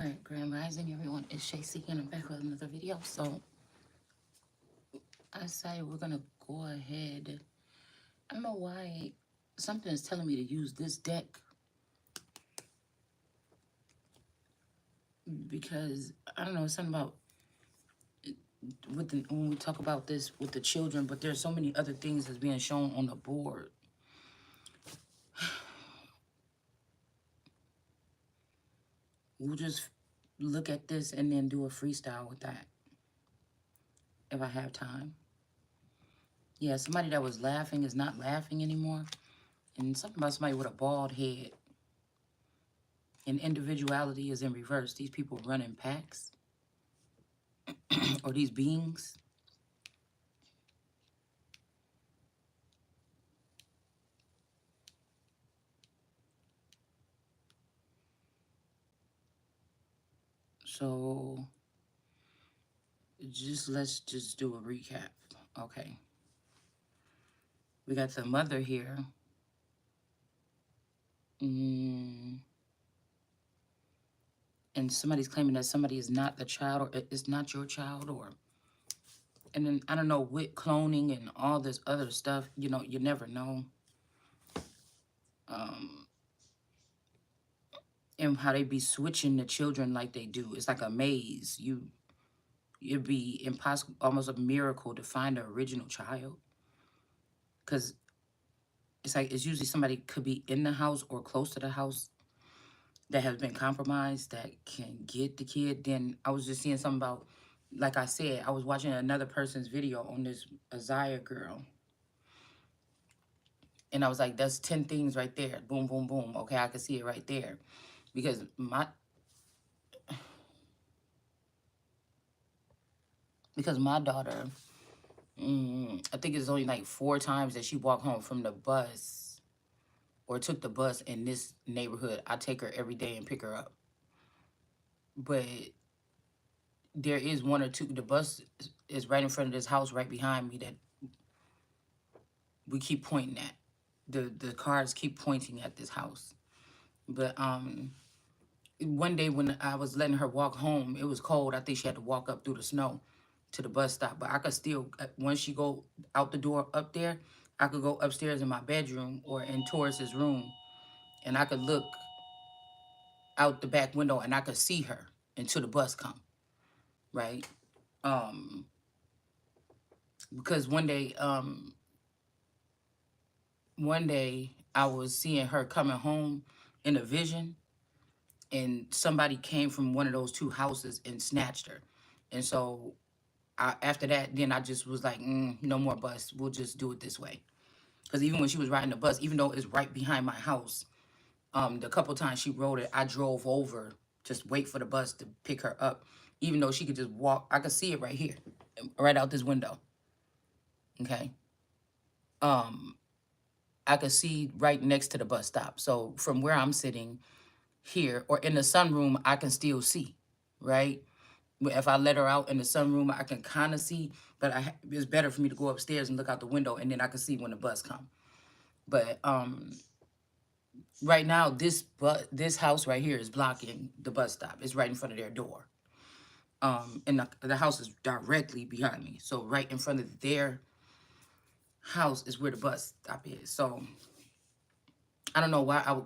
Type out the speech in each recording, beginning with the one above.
Alright, Grand Rising, everyone. It's Shacey and I'm back with another video. So I decided we're gonna go ahead. I don't know why something is telling me to use this deck because I don't know, something about when we talk about this with the children, but there's so many other things that's being shown on the board. We'll just look at this and then do a freestyle with that if I have time. Yeah, somebody that was laughing is not laughing anymore. And something about somebody with a bald head. And individuality is in reverse. These people run in packs. Or these beings. So let's just do a recap. Okay. We got the mother here. And somebody's claiming that somebody is not the child or it's not your child, or and then I don't know, with cloning and all this other stuff, you know, you never know. And how they be switching the children like they do. It's like a maze. It'd be impossible, almost a miracle to find the original child. Because it's like, it's usually somebody could be in the house or close to the house that has been compromised that can get the kid. Then I was just seeing something about, like I said, I was watching another person's video on this Azaya girl. And I was like, that's 10 things right there. Boom, boom, boom. Okay, I can see it right there. Because my daughter, I think it's only like 4 times that she walked home from the bus or took the bus in this neighborhood. I take her every day and pick her up. But there is 1 or 2. The bus is right in front of this house right behind me that we keep pointing at. The cars keep pointing at this house. But one day when I was letting her walk home, it was cold. I think she had to walk up through the snow to the bus stop. But I could still, once she go out the door up there, I could go upstairs in my bedroom or in Taurus's room, and I could look out the back window and I could see her until the bus come, right? Because one day I was seeing her coming home in a vision, and somebody came from one of those 2 houses and snatched her. And so after that, then I just was like, no more bus. We'll just do it this way. Because even when she was riding the bus, even though it's right behind my house, the couple times she rode it, I drove over, just wait for the bus to pick her up. Even though she could just walk, I could see it right here, right out this window. Okay. I could see right next to the bus stop. So from where I'm sitting here or in the sunroom, I can still see, right? If I let her out in the sunroom, I can kind of see, but it's better for me to go upstairs and look out the window, and then I can see when the bus comes. But right now, this house right here is blocking the bus stop. It's right in front of their door. And the house is directly behind me. So right in front of their house is where the bus stop is. So I don't know why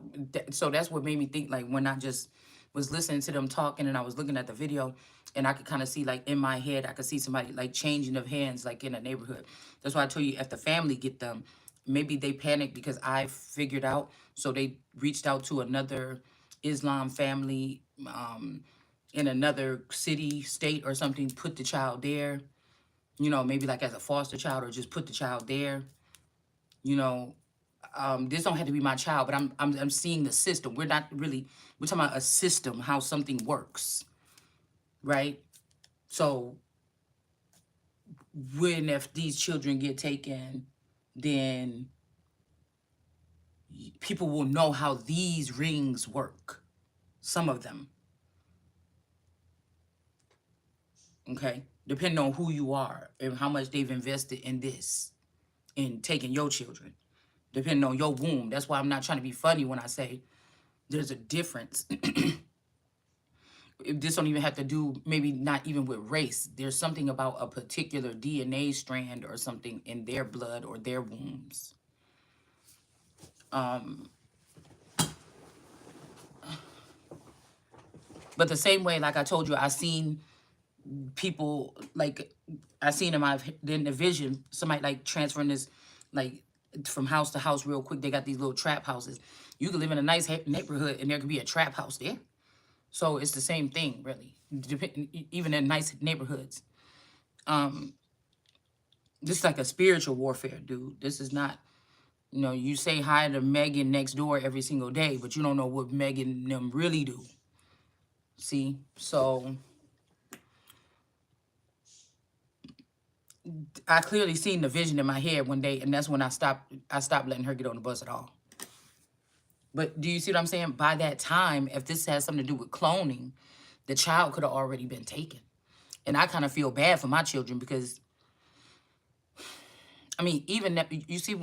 so that's what made me think, like, when I just was listening to them talking and I was looking at the video, and I could kind of see, like, in my head, I could see somebody, like, changing of hands, like, in a neighborhood. That's why I told you, if the family get them, maybe they panicked because I figured out. So they reached out to another Islam family in another city, state or something, put the child there, you know, maybe like as a foster child, or just put the child there, you know. This don't have to be my child, but I'm seeing the system. We're talking about a system, how something works, right? So if these children get taken, then people will know how these rings work. Some of them, okay? Depending on who you are and how much they've invested in this, in taking your children, depending on your womb. That's why I'm not trying to be funny when I say there's a difference This don't even have to do, maybe not even with race. There's something about a particular DNA strand or something in their blood or their wombs. But the same way, like I told you, I seen people, like I seen in the vision, somebody like transferring this, like from house to house real quick. They got these little trap houses. You could live in a nice neighborhood and there could be a trap house there. So it's the same thing, really. Even in nice neighborhoods. This is like a spiritual warfare, dude. This is not, you say hi to Megan next door every single day, but you don't know what Megan and them really do. See? So I clearly seen the vision in my head one day, and that's when I stopped letting her get on the bus at all. But do you see what I'm saying? By that time, if this has something to do with cloning, the child could have already been taken. And I kind of feel bad for my children because, I mean, even that, you see,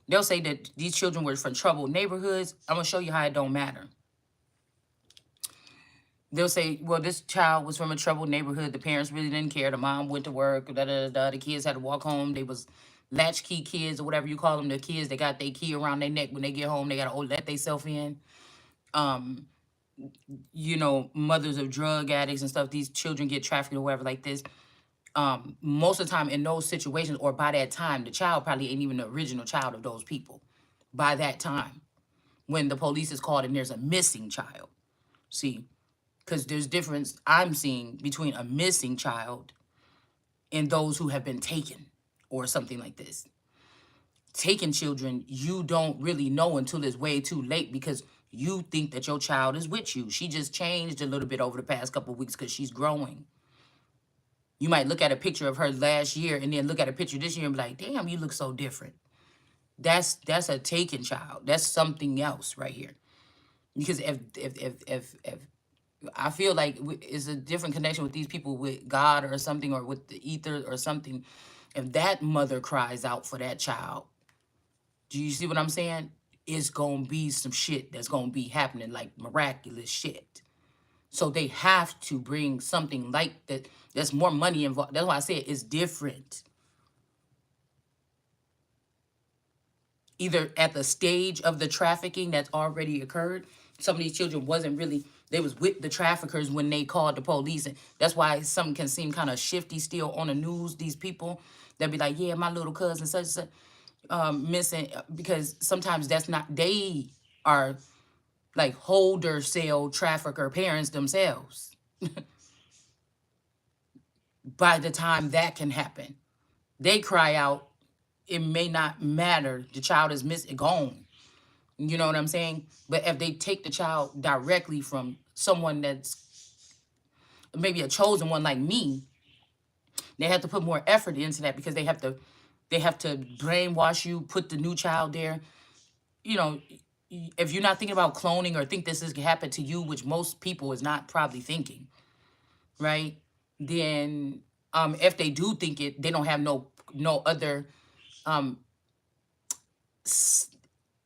they'll say that these children were from troubled neighborhoods. I'm going to show you how it don't matter. They'll say, well, this child was from a troubled neighborhood. The parents really didn't care. The mom went to work. The kids had to walk home. They was latchkey kids or whatever you call them. The kids, they got their key around their neck when they get home. They got to let themselves in. Mothers of drug addicts and stuff. These children get trafficked or whatever like this. Most of the time in those situations, or by that time, the child probably ain't even the original child of those people. By that time, when the police is called and there's a missing child. See? Because there's difference I'm seeing between a missing child and those who have been taken or something like this. Taken children, you don't really know until it's way too late because you think that your child is with you. She just changed a little bit over the past couple of weeks because she's growing. You might look at a picture of her last year and then look at a picture this year and be like, damn, you look so different. That's a taken child. That's something else right here. Because if I feel like it's a different connection with these people with God or something, or with the ether or something. If that mother cries out for that child, do you see what I'm saying? It's going to be some shit that's going to be happening, like miraculous shit. So they have to bring something like that. There's more money involved. That's why I say it's different. Either at the stage of the trafficking that's already occurred, some of these children wasn't really, they was with the traffickers when they called the police. And that's why some can seem kind of shifty still on the news, these people. They'll be like, yeah, my little cousin such and such missing. Because sometimes that's not, they are like holder cell trafficker parents themselves. By the time that can happen, they cry out, it may not matter. The child is gone. You know what I'm saying? But if they take the child directly from someone that's maybe a chosen one like me, they have to put more effort into that because they have to brainwash you, put the new child there. You know, if you're not thinking about cloning or think this is gonna happen to you, which most people is not probably thinking, right? Then if they do think it, they don't have no other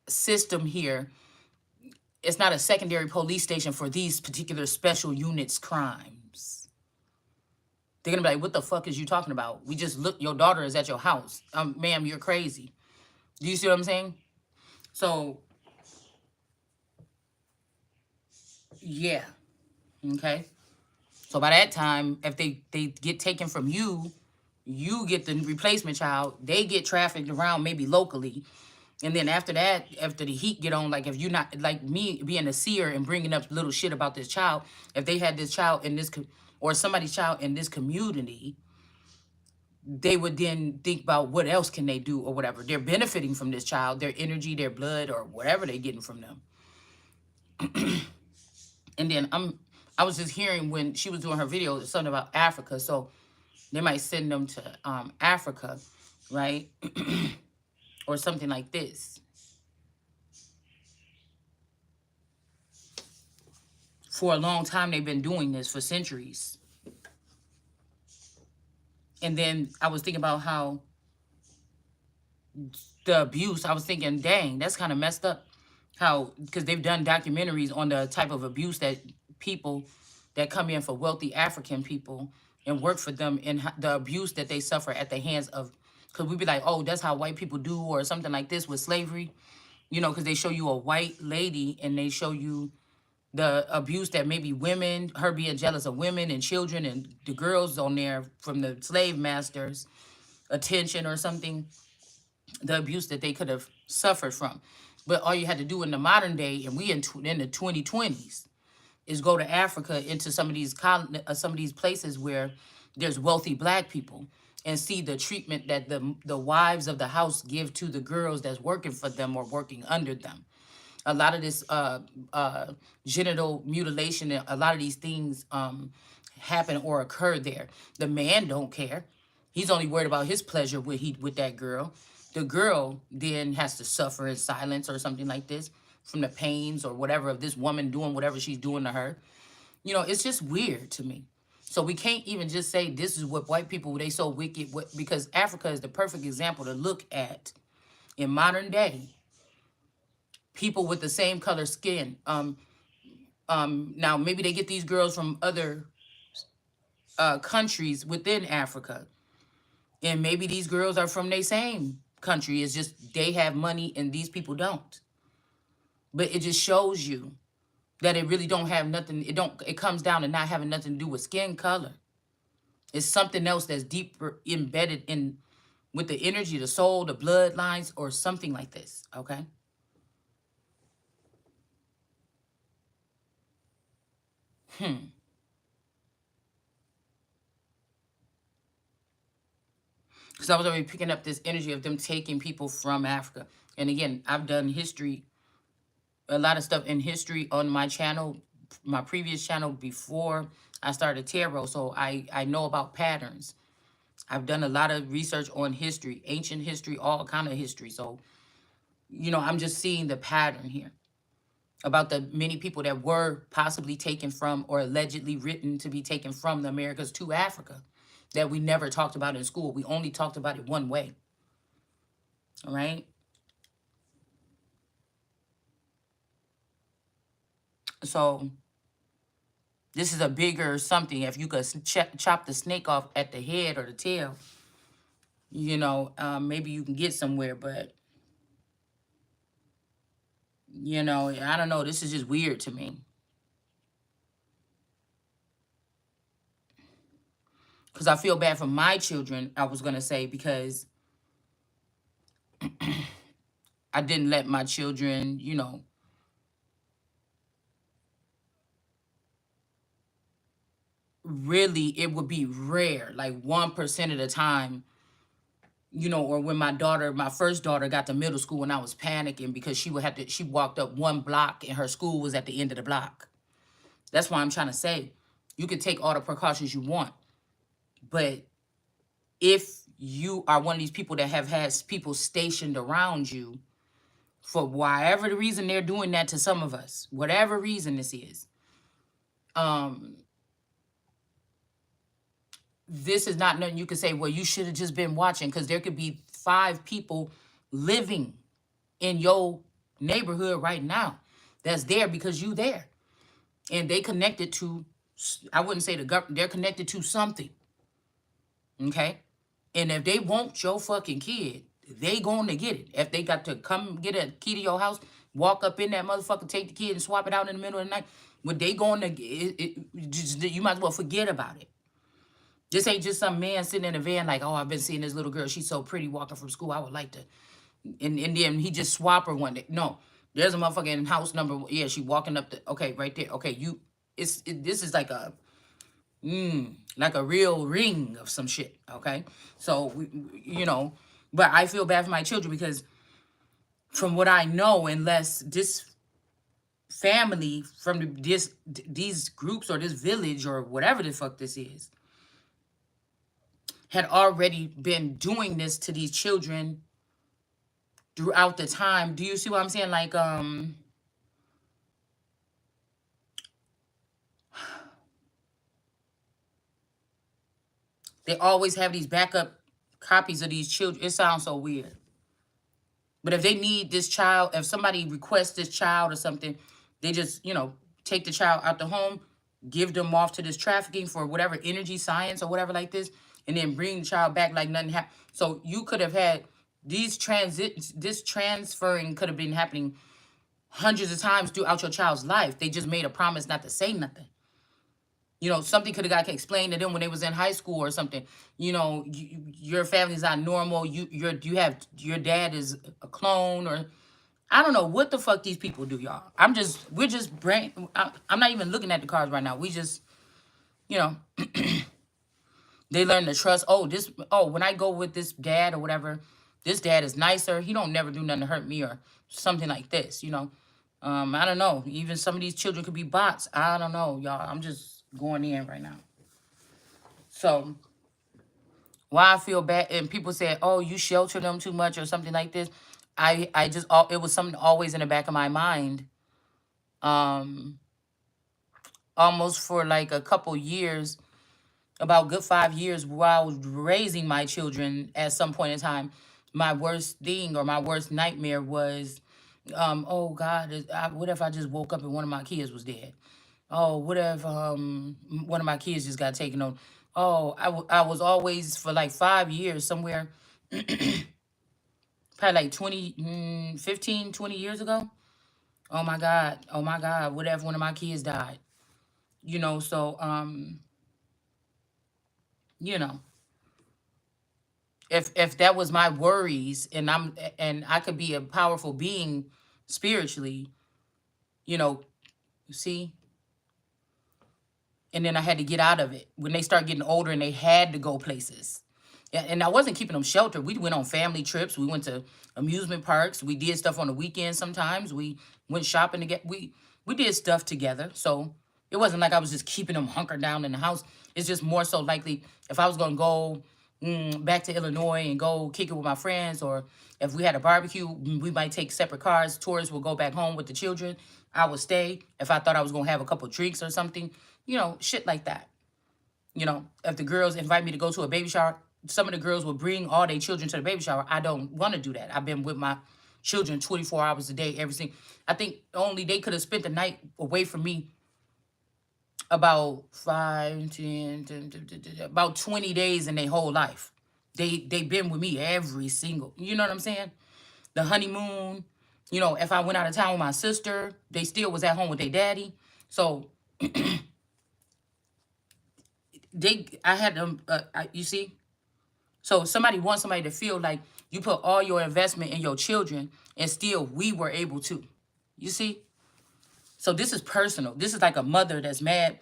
system here. It's not a secondary police station for these particular special units crimes. They're gonna be like, what the fuck is you talking about? We just look, your daughter is at your house. Ma'am, you're crazy. Do you see what I'm saying? So, yeah. Okay. So by that time, if they get taken from you, you get the replacement child. They get trafficked around maybe locally. And then after that, after the heat get on, like if you're not, like me being a seer and bringing up little shit about this child, if they had this child in this, or somebody's child in this community, they would then think about what else can they do or whatever. They're benefiting from this child, their energy, their blood, or whatever they're getting from them. And then I was just hearing when she was doing her video something about Africa. So they might send them to Africa, right? Or something like this. For a long time, they've been doing this for centuries. And then I was thinking about how the abuse, I was thinking, dang, that's kind of messed up. How, because they've done documentaries on the type of abuse that people that come in for wealthy African people and work for them, and the abuse that they suffer at the hands of, because we be like, oh, that's how white people do, or something like this with slavery, you know, because they show you a white lady and they show you the abuse that maybe women, her being jealous of women and children and the girls on there from the slave masters attention or something, the abuse that they could have suffered from. But all you had to do in the modern day, and we in the 2020s, is go to Africa, into some of these some of these places where there's wealthy black people, and see the treatment that the wives of the house give to the girls that's working for them or working under them. A lot of this genital mutilation, and a lot of these things happen or occur there. The man don't care. He's only worried about his pleasure with that girl. The girl then has to suffer in silence or something like this from the pains or whatever of this woman doing whatever she's doing to her. You know, it's just weird to me. So we can't even just say this is what white people, they so wicked, because Africa is the perfect example to look at in modern day. People with the same color skin. Now maybe they get these girls from other countries within Africa, and maybe these girls are from their same country. It's just they have money and these people don't. But it just shows you that it really don't have nothing. It comes down to not having nothing to do with skin color. It's something else that's deeper embedded in with the energy, the soul, the bloodlines, or something like this. Okay. Because I was already picking up this energy of them taking people from Africa. And again, I've done history, a lot of stuff in history on my channel, my previous channel before I started tarot. So I know about patterns. I've done a lot of research on history, ancient history, all kind of history. So, you know, I'm just seeing the pattern here about the many people that were possibly taken from or allegedly written to be taken from the Americas to Africa that we never talked about in school. We only talked about it one way. All right. So this is a bigger something. If you could chop the snake off at the head or the tail, you know, maybe you can get somewhere. But, you know, I don't know. This is just weird to me. Because I feel bad for my children, I was going to say, because I didn't let my children, you know, really, it would be rare, like 1% of the time, you know, or when my first daughter got to middle school and I was panicking because she walked up one block and her school was at the end of the block. That's why I'm trying to say, you can take all the precautions you want, but if you are one of these people that have had people stationed around you for whatever the reason they're doing that to some of us, whatever reason this is, this is not nothing you can say, well, you should have just been watching, because there could be 5 people living in your neighborhood right now that's there because you there. And they connected to, I wouldn't say the government, they're connected to something. Okay? And if they want your fucking kid, they going to get it. If they got to come get a key to your house, walk up in that motherfucker, take the kid and swap it out in the middle of the night, what they going to, you might as well forget about it. This ain't just some man sitting in a van like, oh, I've been seeing this little girl. She's so pretty walking from school. I would like to. And then he just swap her one day. No, there's a motherfucker in house number. Yeah, she walking up the. Okay, right there. Okay, this is like a real ring of some shit. Okay, so you know, but I feel bad for my children because from what I know, unless this family from these groups or this village or whatever the fuck this is had already been doing this to these children throughout the time. Do you see what I'm saying? Like, they always have these backup copies of these children. It sounds so weird. But if they need this child, if somebody requests this child or something, they just, you know, take the child out the home, give them off to this trafficking for whatever energy science or whatever like this, and then bring the child back like nothing happened. So you could have had this transferring could have been happening hundreds of times throughout your child's life. They just made a promise not to say nothing. Something could have got explained to them when they was in high school or something. Your family's not normal. Your dad is a clone, or I don't know what the fuck these people do, y'all. We're just I'm not even looking at the cards right now. We just, you know, they learn to trust. When I go with this dad or whatever, this dad is nicer. He don't never do nothing to hurt me or something like this. I don't know. Even some of these children could be bots. I don't know, y'all. I'm just going in right now. So why I feel bad, and people say, "Oh, you shelter them too much" or something like this. I just it was something always in the back of my mind. Um, almost for like a couple years, about good 5 years, while I was raising my children. At some point in time, my worst thing or my worst nightmare was, oh God, what if I just woke up and one of my kids was dead? Oh, what if one of my kids just got taken on? Oh, I was always, for like 5 years, somewhere, probably like 15, 20 years ago. Oh my God. Oh my God. What if one of my kids died? So, you know, if that was my worries, and I could be a powerful being spiritually, you know, see, and then I had to get out of it when they start getting older and they had to go places. And I wasn't keeping them sheltered. We went on family trips. We went to amusement parks. We did stuff on the weekends sometimes. We went shopping together. We did stuff together. So it wasn't like I was just keeping them hunkered down in the house. It's just more so likely if I was going to go back to Illinois and go kick it with my friends, or if we had a barbecue, we might take separate cars. Tourists will go back home with the children. I would stay if I thought I was going to have a couple drinks or something, shit like that. If the girls invite me to go to a baby shower, some of the girls will bring all their children to the baby shower. I don't want to do that. I've been with my children 24 hours a day, everything. I think only they could have spent the night away from me about 20 days in their whole life. They've been with me every single, you know what I'm saying? The honeymoon, if I went out of town with my sister, they still was at home with their daddy. So I had them, you see? So somebody wants somebody to feel like you put all your investment in your children and still we were able to. You see? So this is personal. This is like a mother that's mad.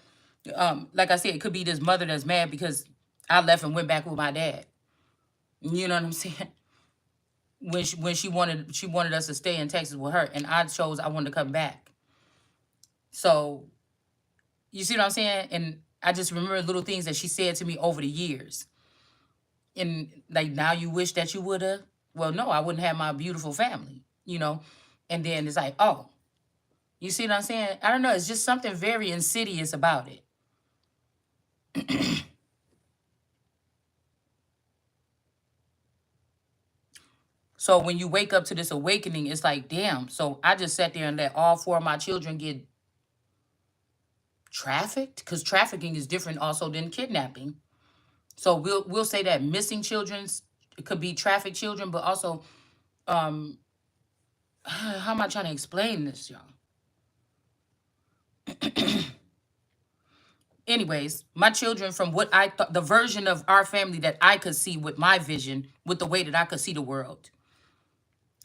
Like I said, it could be this mother that's mad because I left and went back with my dad. You know what I'm saying? When she wanted us to stay in Texas with her, and I wanted to come back. So you see what I'm saying? And I just remember little things that she said to me over the years. And like, now you wish that you would have. Well, no, I wouldn't have my beautiful family. And then it's like, oh, you see what I'm saying? I don't know. It's just something very insidious about it. So when you wake up to this awakening, it's like, damn. So I just sat there and let all four of my children get trafficked, because trafficking is different also than kidnapping. So we'll say that missing children's, it could be trafficked children, but also, how am I trying to explain this, y'all? Anyways, my children, from what I thought, the version of our family that I could see with my vision, with the way that I could see the world,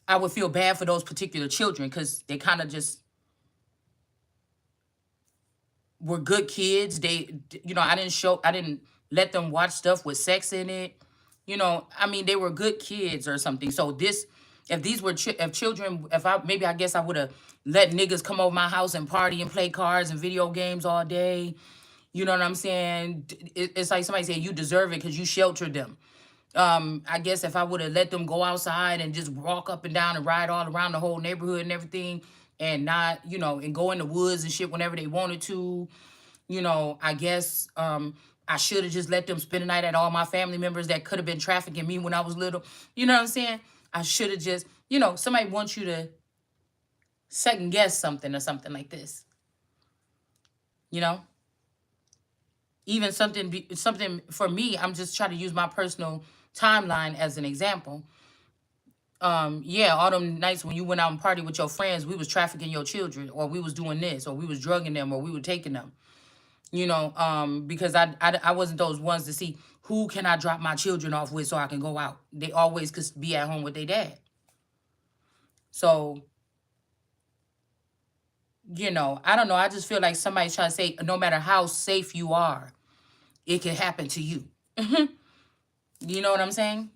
I would feel bad for those particular children because they kind of just were good kids. I didn't let them watch stuff with sex in it. I mean, they were good kids or something. So if these were if children, I guess I would have let niggas come over my house and party and play cards and video games all day. You know what I'm saying? It's like somebody said, you deserve it because you sheltered them. I guess if I would have let them go outside and just walk up and down and ride all around the whole neighborhood and everything, and not, and go in the woods and shit whenever they wanted to, I guess I should have just let them spend the night at all my family members that could have been trafficking me when I was little. You know what I'm saying? I should have just, somebody wants you to second guess something or something like this. You know? Even something for me, I'm just trying to use my personal timeline as an example. Yeah, all them nights when you went out and party with your friends, we was trafficking your children, or we was doing this, or we was drugging them, or we were taking them. Because I wasn't those ones to see who can I drop my children off with so I can go out. They always could be at home with their dad. So, I don't know. I just feel like somebody's trying to say no matter how safe you are, it can happen to you. You know what I'm saying?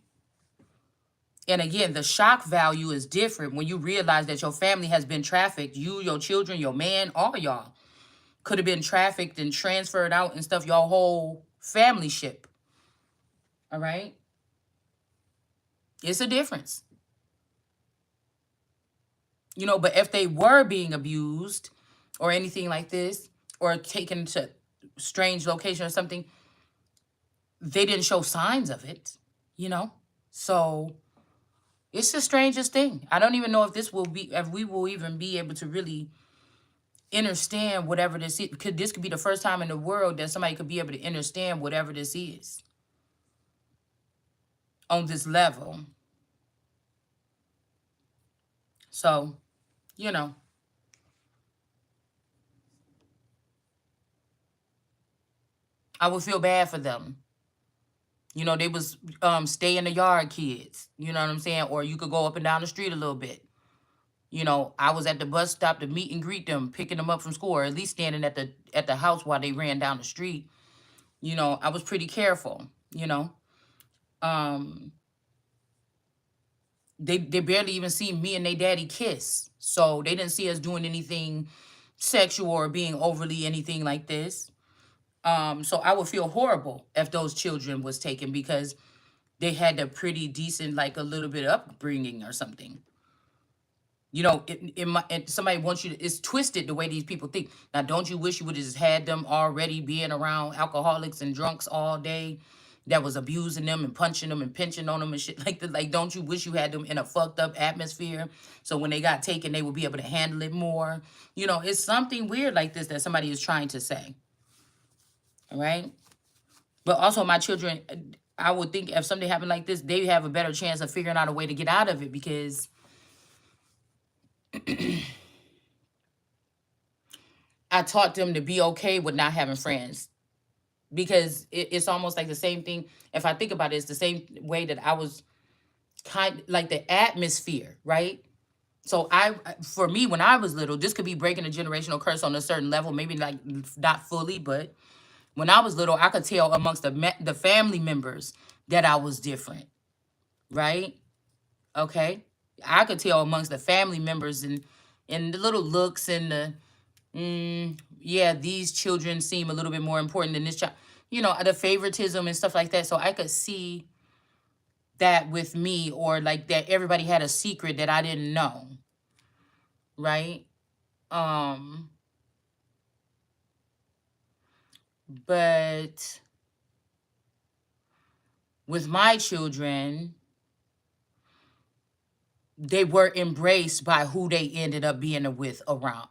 And again, the shock value is different when you realize that your family has been trafficked. You, your children, your man, all y'all could have been trafficked and transferred out and stuff, your whole family ship. All right? It's a difference. But if they were being abused or anything like this, or taken to strange location or something, they didn't show signs of it, you know? So it's the strangest thing. I don't even know if we will even be able to really understand whatever this is. This could be the first time in the world that somebody could be able to understand whatever this is on this level. So, I would feel bad for them. They was stay in the yard kids. You know what I'm saying? Or you could go up and down the street a little bit. I was at the bus stop to meet and greet them, picking them up from school, or at least standing at the house while they ran down the street. I was pretty careful. Um, they barely even see me and they daddy kiss, so they didn't see us doing anything sexual or being overly anything like this. So I would feel horrible if those children was taken because they had a pretty decent, like a little bit upbringing or something. Somebody wants you to, it's twisted the way these people think. Now, don't you wish you would have just had them already being around alcoholics and drunks all day that was abusing them and punching them and pinching on them and shit like that? Like, don't you wish you had them in a fucked up atmosphere so when they got taken, they would be able to handle it more? It's something weird like this that somebody is trying to say. All right. But also, my children, I would think if something happened like this, they have a better chance of figuring out a way to get out of it because I taught them to be okay with not having friends because it's almost like the same thing. If I think about it, it's the same way that I was kind like the atmosphere, right? So for me, when I was little, this could be breaking a generational curse on a certain level, maybe like not fully, but when I was little, I could tell amongst the family members that I was different, right? Okay, I could tell amongst the family members and the little looks and yeah, these children seem a little bit more important than this child. The favoritism and stuff like that. So I could see that with me, or like that everybody had a secret that I didn't know, right? Um, but with my children, they were embraced by who they ended up being with around.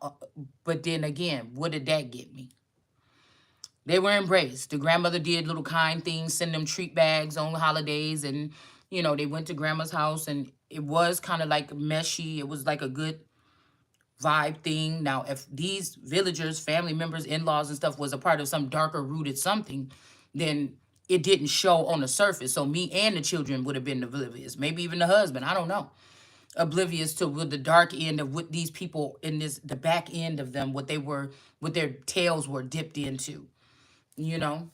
But then again, what did that get me? They were embraced. The grandmother did little kind things, send them treat bags on holidays, and they went to grandma's house, and it was kind of like meshy. It was like a good vibe thing. Now, if these villagers, family members, in-laws, and stuff was a part of some darker rooted something, then it didn't show on the surface. So me and the children would have been oblivious. Maybe even the husband. I don't know. Oblivious to what the dark end of what these people in the back end of them, what their tails were dipped into. You know,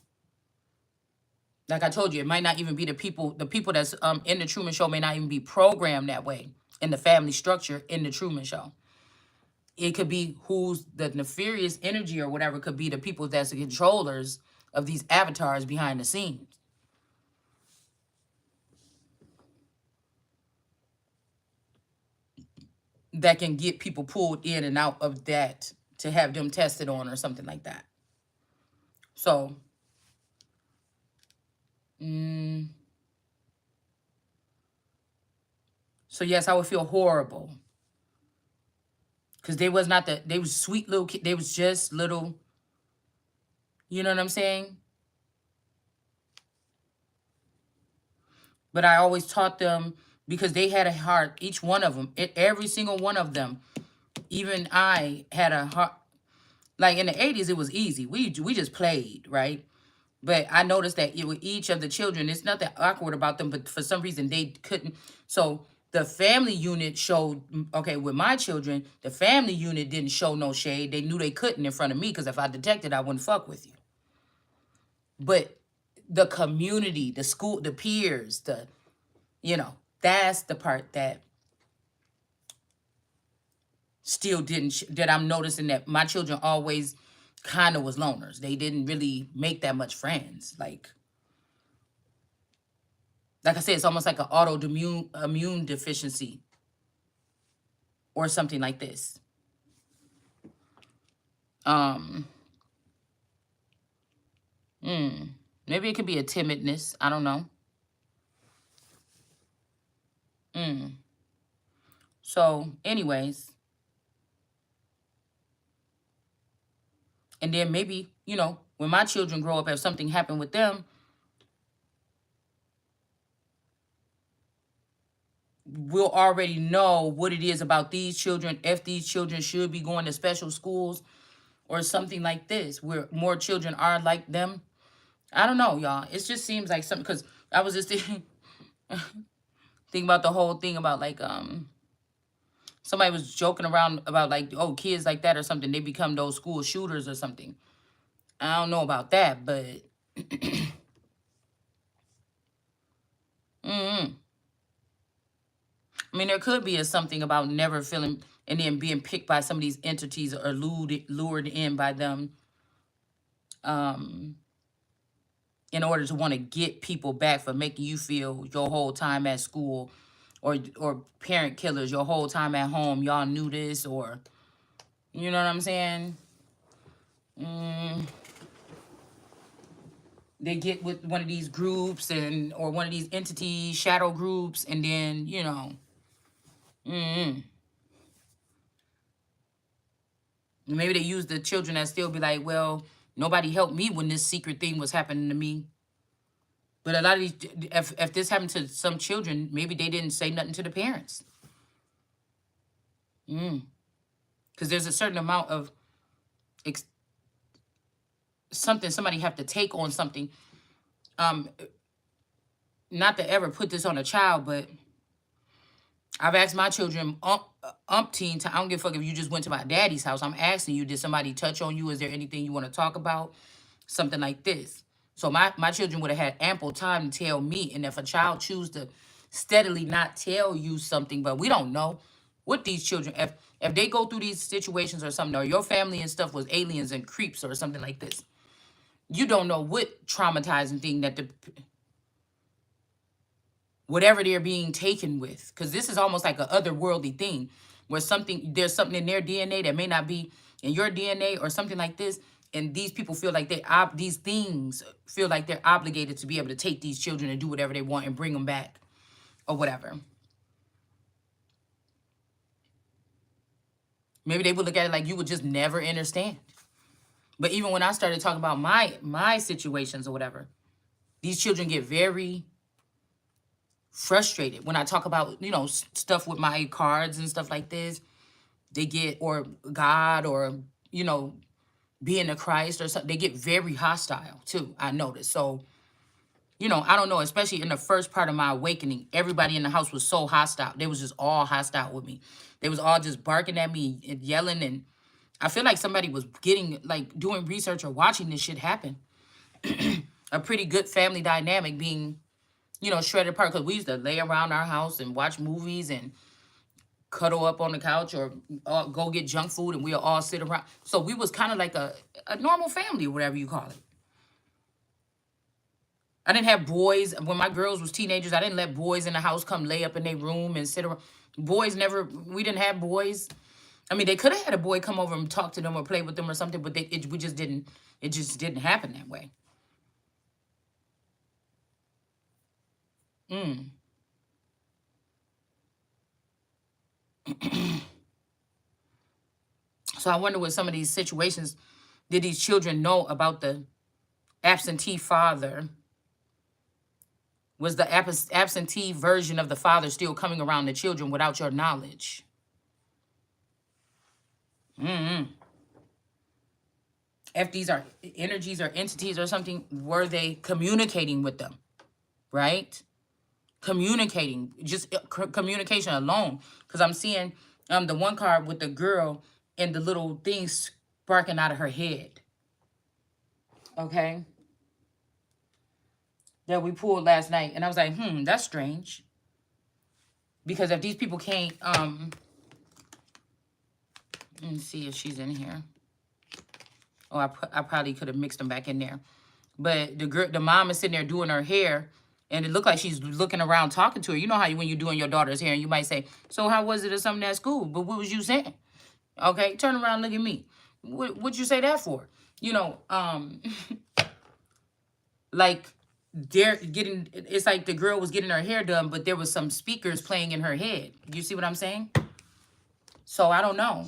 like I told you, it might not even be the people that's in the Truman Show may not even be programmed that way in the family structure in the Truman Show. It could be who's the nefarious energy or whatever could be the people that's the controllers of these avatars behind the scenes. That can get people pulled in and out of that to have them tested on or something like that. So, so yes, I would feel horrible because they was not they was sweet little kid. They was just little, you know what I'm saying? But I always taught them because they had a heart, each one of them, every single one of them. Even I had a heart. Like in the 80s, it was easy. We just played, right? But I noticed that with each of the children, it's nothing awkward about them, but for some reason they couldn't. So the family unit showed, okay, with my children, the family unit didn't show no shade. They knew they couldn't in front of me because if I detected, I wouldn't fuck with you. But the community, the school, the peers, that's the part that still didn't, that I'm noticing that my children always kind of was loners. They didn't really make that much friends. Like I said, it's almost like an immune deficiency or something like this. Um, Maybe it could be a timidness. I don't know. So, anyways, and then maybe, when my children grow up, if something happened with them, we'll already know what it is about these children, if these children should be going to special schools or something like this, where more children are like them. I don't know, y'all. It just seems like something, because I was just thinking about the whole thing about somebody was joking around about like, oh, kids like that or something, they become those school shooters or something. I don't know about that, but I mean, there could be something about never feeling and then being picked by some of these entities or lured in by them, in order to want to get people back for making you feel your whole time at school, or parent killers your whole time at home. Y'all knew this, or you know what I'm saying? They get with one of these groups or one of these entities, shadow groups, and then maybe they use the children that still be like, well, nobody helped me when this secret thing was happening to me. But a lot of these, if this happened to some children, maybe they didn't say nothing to the parents. Because there's a certain amount of something somebody have to take on something. Not to ever put this on a child, but I've asked my children umpteen time. I don't give a fuck if you just went to my daddy's house. I'm asking you, did somebody touch on you? Is there anything you want to talk about? Something like this. So my children would have had ample time to tell me. And if a child choose to steadily not tell you something, but we don't know what these children, if they go through these situations or something, or your family and stuff was aliens and creeps or something like this, you don't know what traumatizing thing that whatever they're being taken with, because this is almost like a otherworldly thing where there's something in their DNA that may not be in your DNA or something like this, and these people feel like these things feel like they're obligated to be able to take these children and do whatever they want and bring them back or whatever. Maybe they would look at it like you would just never understand. But even when I started talking about my situations or whatever, these children get very frustrated when I talk about, stuff with my cards and stuff like this. They get, or God, or, being a Christ or something, they get very hostile too, I noticed. So, I don't know, especially in the first part of my awakening, everybody in the house was so hostile. They was just all hostile with me. They was all just barking at me and yelling, and I feel like somebody was doing research or watching this shit happen. A pretty good family dynamic being, shredded apart, because we used to lay around our house and watch movies and cuddle up on the couch, or go get junk food, and we'll all sit around. So we was kind of like a normal family, or whatever you call it. I didn't have boys. When my girls was teenagers, I didn't let boys in the house come lay up in their room and sit around. We didn't have boys. I mean, they could have had a boy come over and talk to them or play with them or something, but it just didn't happen that way. So I wonder what some of these situations, did these children know about the absentee father Was the absentee version of the father still coming around the children without your knowledge? If these are energies or entities or something, were they communicating with them, right? Communicating, just communication alone. Because I'm seeing the one card with the girl and the little things sparking out of her head. Okay. That we pulled last night. And I was like, that's strange. Because if these people can't, let me see if she's in here. Oh, I probably could have mixed them back in there. But the mom is sitting there doing her hair, and it looked like she's looking around talking to her. You know how when you're doing your daughter's hair, and you might say, so how was it or something at school? But what was you saying? Okay, turn around, look at me. What'd you say that for? You know, like it's like the girl was getting her hair done, but there was some speakers playing in her head. You see what I'm saying? So I don't know.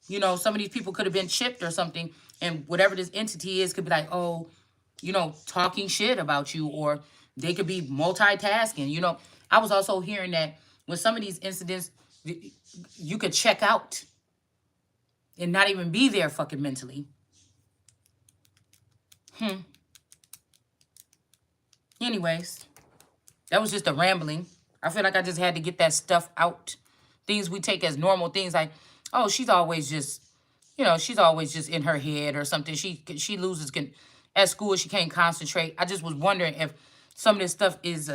You know, some of these people could have been chipped or something, and whatever this entity is could be like, oh, you know, talking shit about you, or they could be multitasking. You know, I was also hearing that with some of these incidents, you could check out and not even be there fucking mentally. Anyways, that was just a rambling. I feel like I just had to get that stuff out. Things we take as normal things, like, oh, she's always just, you know, she's always just in her head or something. She loses, at school, she can't concentrate. I just was wondering if some of this stuff is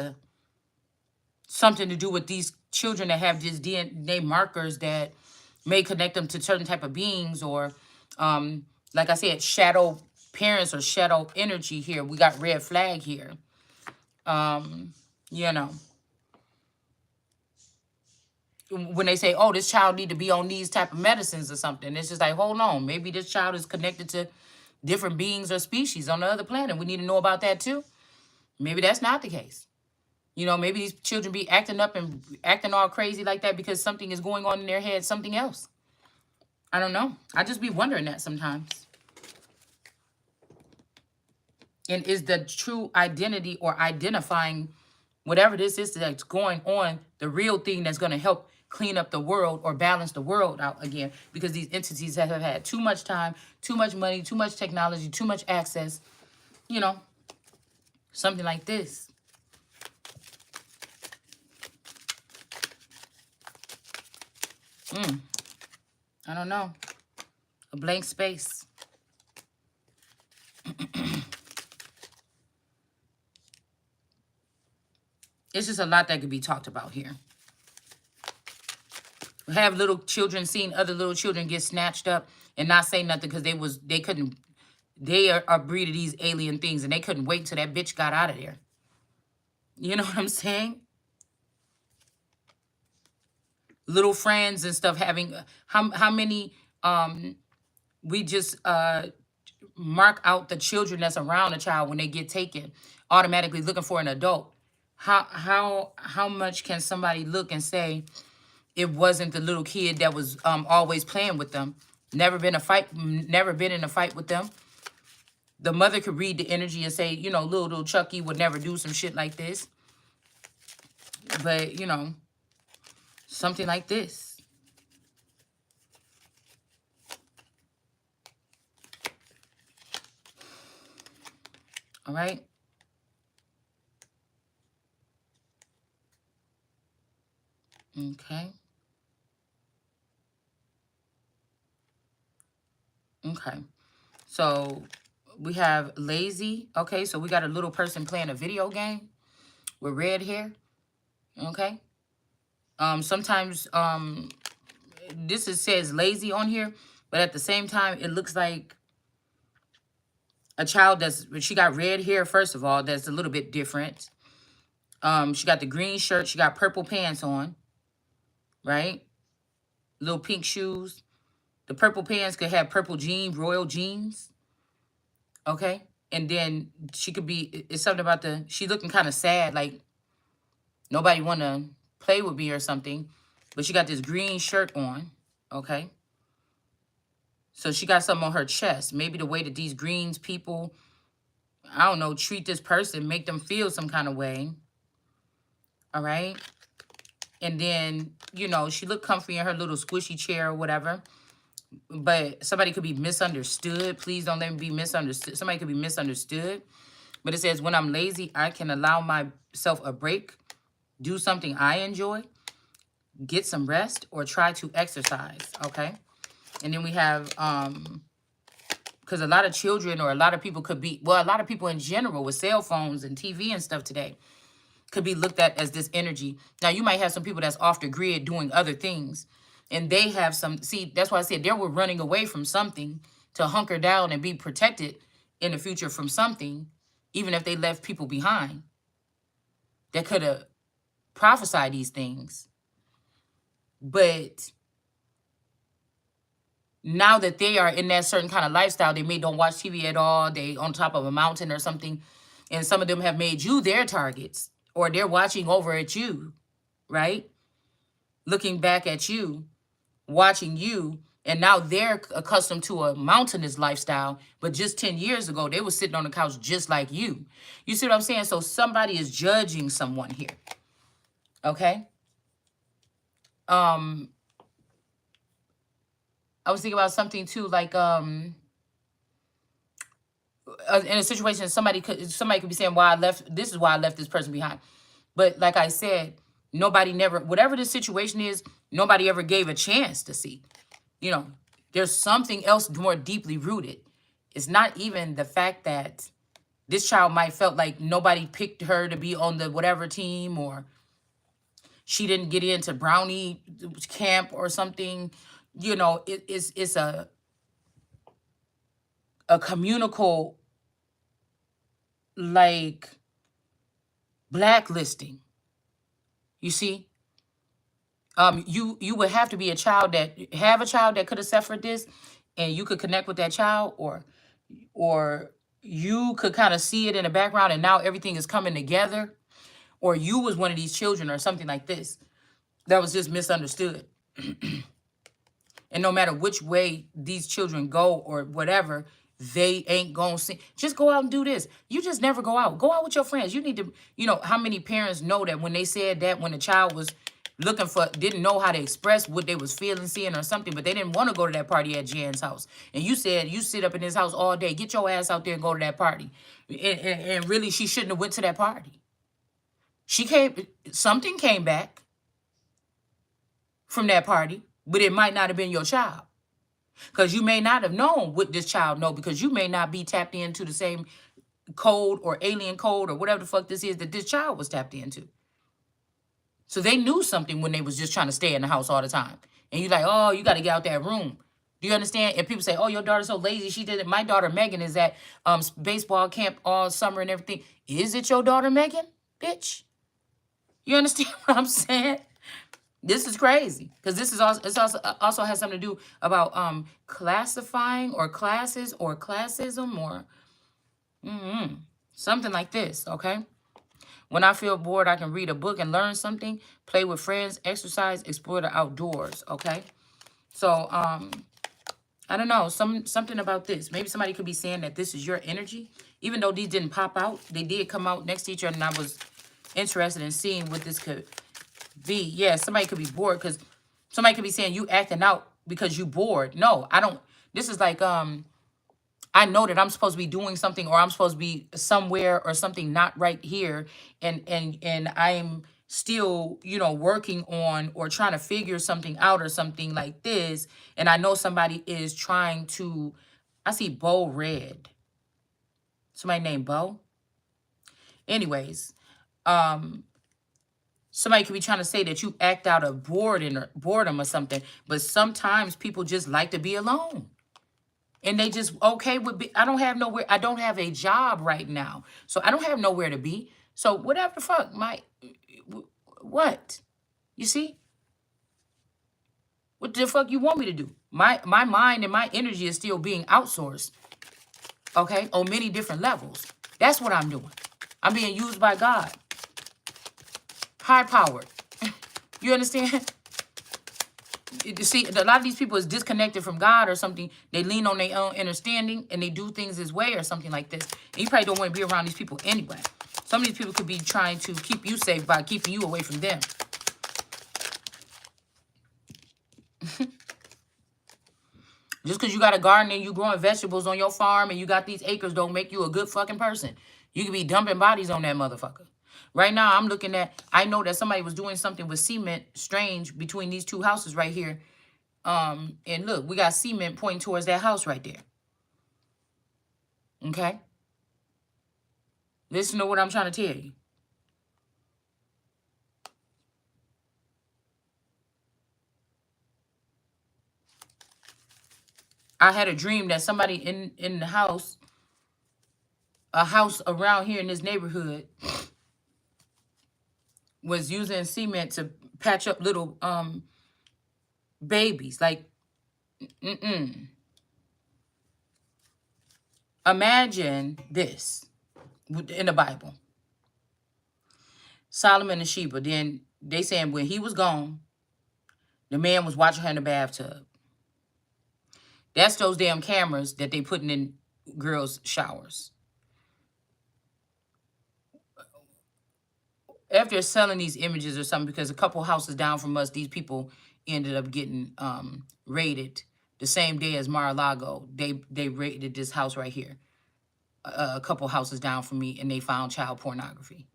something to do with these children that have these DNA markers that may connect them to certain type of beings, or, like I said, shadow parents or shadow energy here. We got red flag here. You know, when they say, oh, this child need to be on these type of medicines or something, it's just like, hold on, maybe this child is connected to different beings or species on the other planet. We need to know about that too. Maybe that's not the case. You know, maybe these children be acting up and acting all crazy like that because something is going on in their head, something else. I don't know. I just be wondering that sometimes. And is the true identity or identifying whatever this is that's going on the real thing that's going to help clean up the world or balance the world out again? Because these entities have had too much time, too much money, too much technology, too much access. You know, something like this. I don't know. A blank space. It's just a lot that could be talked about here. Have little children seen other little children get snatched up and not say nothing because they are a breed of these alien things, and they couldn't wait till that bitch got out of there. You know what I'm saying? Little friends and stuff having how many we just mark out the children that's around a child when they get taken, automatically looking for an adult. How much can somebody look and say it wasn't the little kid that was always playing with them, never been in a fight with them? The mother could read the energy and say, you know, little Chucky would never do some shit like this. But, you know, something like this. All right. Okay. Okay. So we have lazy. Okay. So we got a little person playing a video game with red hair. Okay. Sometimes says lazy on here, but at the same time, it looks like a child she got red hair, first of all, that's a little bit different. She got the green shirt, she got purple pants on, right? Little pink shoes. The purple pants could have purple jeans, royal jeans. Okay? And then she could be, it's something about she looking kind of sad, like nobody want to play with me or something. But she got this green shirt on, okay? So she got something on her chest. Maybe the way that these greens people I don't know, treat this person, make them feel some kind of way. All right. And then, you know, she looked comfy in her little squishy chair or whatever. But somebody could be misunderstood. Please don't let me be misunderstood. Somebody could be misunderstood. But it says, when I'm lazy, I can allow myself a break, do something I enjoy, get some rest, or try to exercise. Okay. And then we have, because a lot of children or a lot of people could be, well, a lot of people in general with cell phones and TV and stuff today could be looked at as this energy. Now, you might have some people that's off the grid doing other things, and they have some, see, that's why I said they were running away from something to hunker down and be protected in the future from something, even if they left people behind that could have prophesied these things. But now that they are in that certain kind of lifestyle, they may don't watch TV at all, they on top of a mountain or something, and some of them have made you their targets, or they're watching over at you, right? Looking back at you, watching you, and now they're accustomed to a mountainous lifestyle, but just 10 years ago, they were sitting on the couch just like you. You see what I'm saying? So somebody is judging someone here, okay? I was thinking about something too, like, in a situation, somebody could be saying, why I left, this is why I left this person behind. But like I said, nobody never, whatever the situation is, nobody ever gave a chance to see. You know, there's something else more deeply rooted. It's not even the fact that this child might felt like nobody picked her to be on the whatever team, or she didn't get into brownie camp or something. You know, it's a communal, like, blacklisting. You see? You would have to be a child that could have suffered this, and you could connect with that child, or you could kind of see it in the background, and now everything is coming together, or you was one of these children or something like this that was just misunderstood. And no matter which way these children go or whatever, they ain't gonna see. Just go out and do this. You just never go out. Go out with your friends. You need to, you know, how many parents know that when they said that when the child was looking for, didn't know how to express what they was feeling, seeing, or something, but they didn't want to go to that party at Jan's house. And you said, you sit up in his house all day. Get your ass out there and go to that party. And really, she shouldn't have went to that party. Something came back from that party, but it might not have been your child. Because you may not have known what this child know, because you may not be tapped into the same code or alien code or whatever the fuck this is that this child was tapped into. So they knew something when they was just trying to stay in the house all the time. And you're like, oh, you got to get out that room. Do you understand? And people say, oh, your daughter's so lazy. She did it. My daughter, Megan, is at baseball camp all summer and everything. Is it your daughter, Megan? Bitch. You understand what I'm saying? This is crazy, because this is also has something to do about classifying or classes or classism or something like this, okay? When I feel bored, I can read a book and learn something, play with friends, exercise, explore the outdoors, okay? So, I don't know, something about this. Maybe somebody could be saying that this is your energy. Even though these didn't pop out, they did come out next to each other, and I was interested in seeing what this could be. Yeah, somebody could be bored, because somebody could be saying you acting out because you bored. No, I don't. This is like, I know that I'm supposed to be doing something, or I'm supposed to be somewhere or something not right here. And I'm still, you know, working on or trying to figure something out or something like this. And I know somebody is trying to, I see Bo Red. Somebody named Bo. Anyways, somebody could be trying to say that you act out of boredom or something. But sometimes people just like to be alone. And they just okay with I don't have a job right now. So I don't have nowhere to be. So whatever the fuck, what? You see? What the fuck you want me to do? My mind and my energy is still being outsourced. Okay? On many different levels. That's what I'm doing. I'm being used by God. High powered. You understand? You see, a lot of these people is disconnected from God or something. They lean on their own understanding and they do things his way or something like this. And you probably don't want to be around these people anyway. Some of these people could be trying to keep you safe by keeping you away from them. Just because you got a garden and you growing vegetables on your farm and you got these acres don't make you a good fucking person. You could be dumping bodies on that motherfucker. Right now, I'm looking at, I know that somebody was doing something with cement strange between these two houses right here. And look, we got cement pointing towards that house right there. Okay? Listen to what I'm trying to tell you. I had a dream that somebody in the house, a house around here in this neighborhood, was using cement to patch up little babies. Like, imagine this in the Bible. Solomon and Sheba. Then they saying when he was gone, the man was watching her in the bathtub. That's those damn cameras that they putting in girls' showers. After selling these images or something, because a couple houses down from us, these people ended up getting raided the same day as Mar-a-Lago. They raided this house right here, a couple houses down from me, and they found child pornography.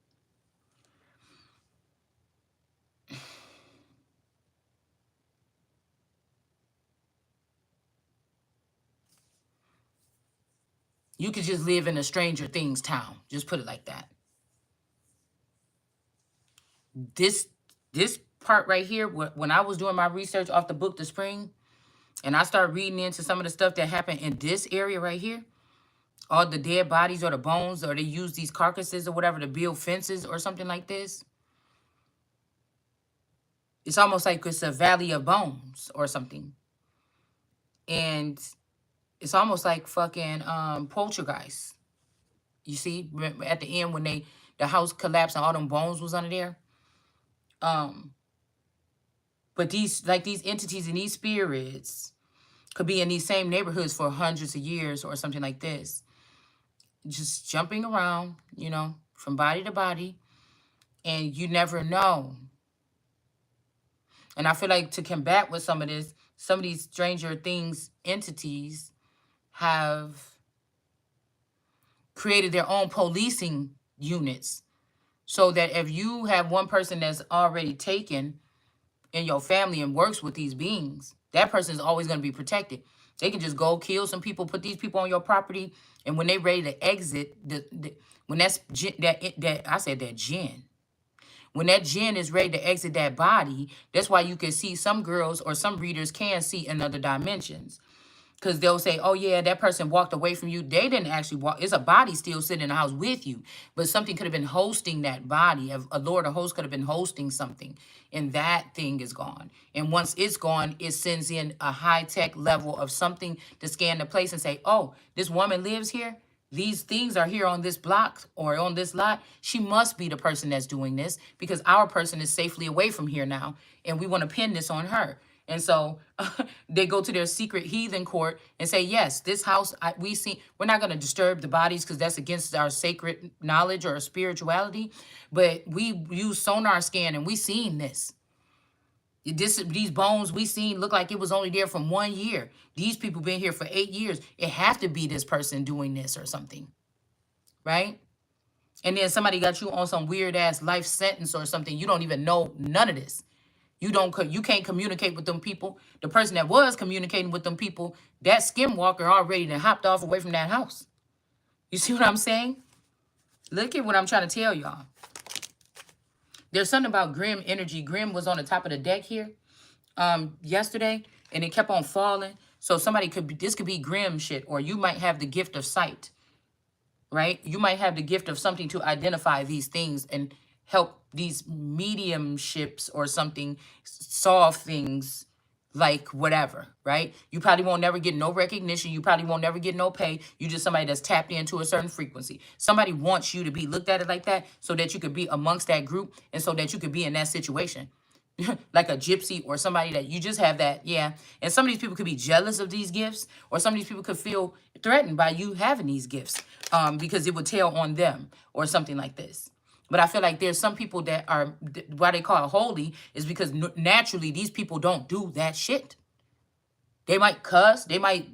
You could just live in a Stranger Things town. Just put it like that. This part right here, when I was doing my research off the book The Spring, and I started reading into some of the stuff that happened in this area right here, all the dead bodies or the bones, or they use these carcasses or whatever to build fences or something like this. It's almost like it's a valley of bones or something. And it's almost like fucking Poltergeist. You see, at the end when the house collapsed and all them bones was under there. But these entities and these spirits could be in these same neighborhoods for hundreds of years or something like this. Just jumping around, you know, from body to body. And you never know. And I feel like to combat with some of this, some of these Stranger Things entities have created their own policing units. So that if you have one person that's already taken in your family and works with these beings, that person is always going to be protected. They can just go kill some people, put these people on your property, and when they ready to exit, when that's I said that jinn. When that jinn is ready to exit that body, that's why you can see some girls or some readers can see in other dimensions. Because they'll say, oh, yeah, that person walked away from you. They didn't actually walk. It's a body still sitting in the house with you. But something could have been hosting that body. A Lord or host could have been hosting something. And that thing is gone. And once it's gone, it sends in a high-tech level of something to scan the place and say, oh, this woman lives here. These things are here on this block or on this lot. She must be the person that's doing this because our person is safely away from here now. And we want to pin this on her. And so they go to their secret heathen court and say, yes, this house, we're not going to disturb the bodies because that's against our sacred knowledge or spirituality. But we use sonar scan and we seen this. These bones we seen look like it was only there from 1 year. These people been here for 8 years. It have to be this person doing this or something, right? And then somebody got you on some weird ass life sentence or something. You don't even know none of this. You can't communicate with them people. The person that was communicating with them people, that skinwalker already then hopped off away from that house. You see what I'm saying? Look at what I'm trying to tell y'all. There's something about Grim energy. Grim was on the top of the deck here yesterday, and it kept on falling. So this could be Grim shit, or you might have the gift of sight, right? You might have the gift of something to identify these things and help these mediumships or something solve things like whatever, right? You probably won't never get no recognition. You probably won't never get no pay. You just somebody that's tapped into a certain frequency. Somebody wants you to be looked at it like that so that you could be amongst that group and so that you could be in that situation. like a gypsy or somebody that you just have that, yeah. And some of these people could be jealous of these gifts, or some of these people could feel threatened by you having these gifts, because it would tell on them or something like this. But I feel like there's some people that are, why they call it holy is because naturally these people don't do that shit. They might cuss. They might,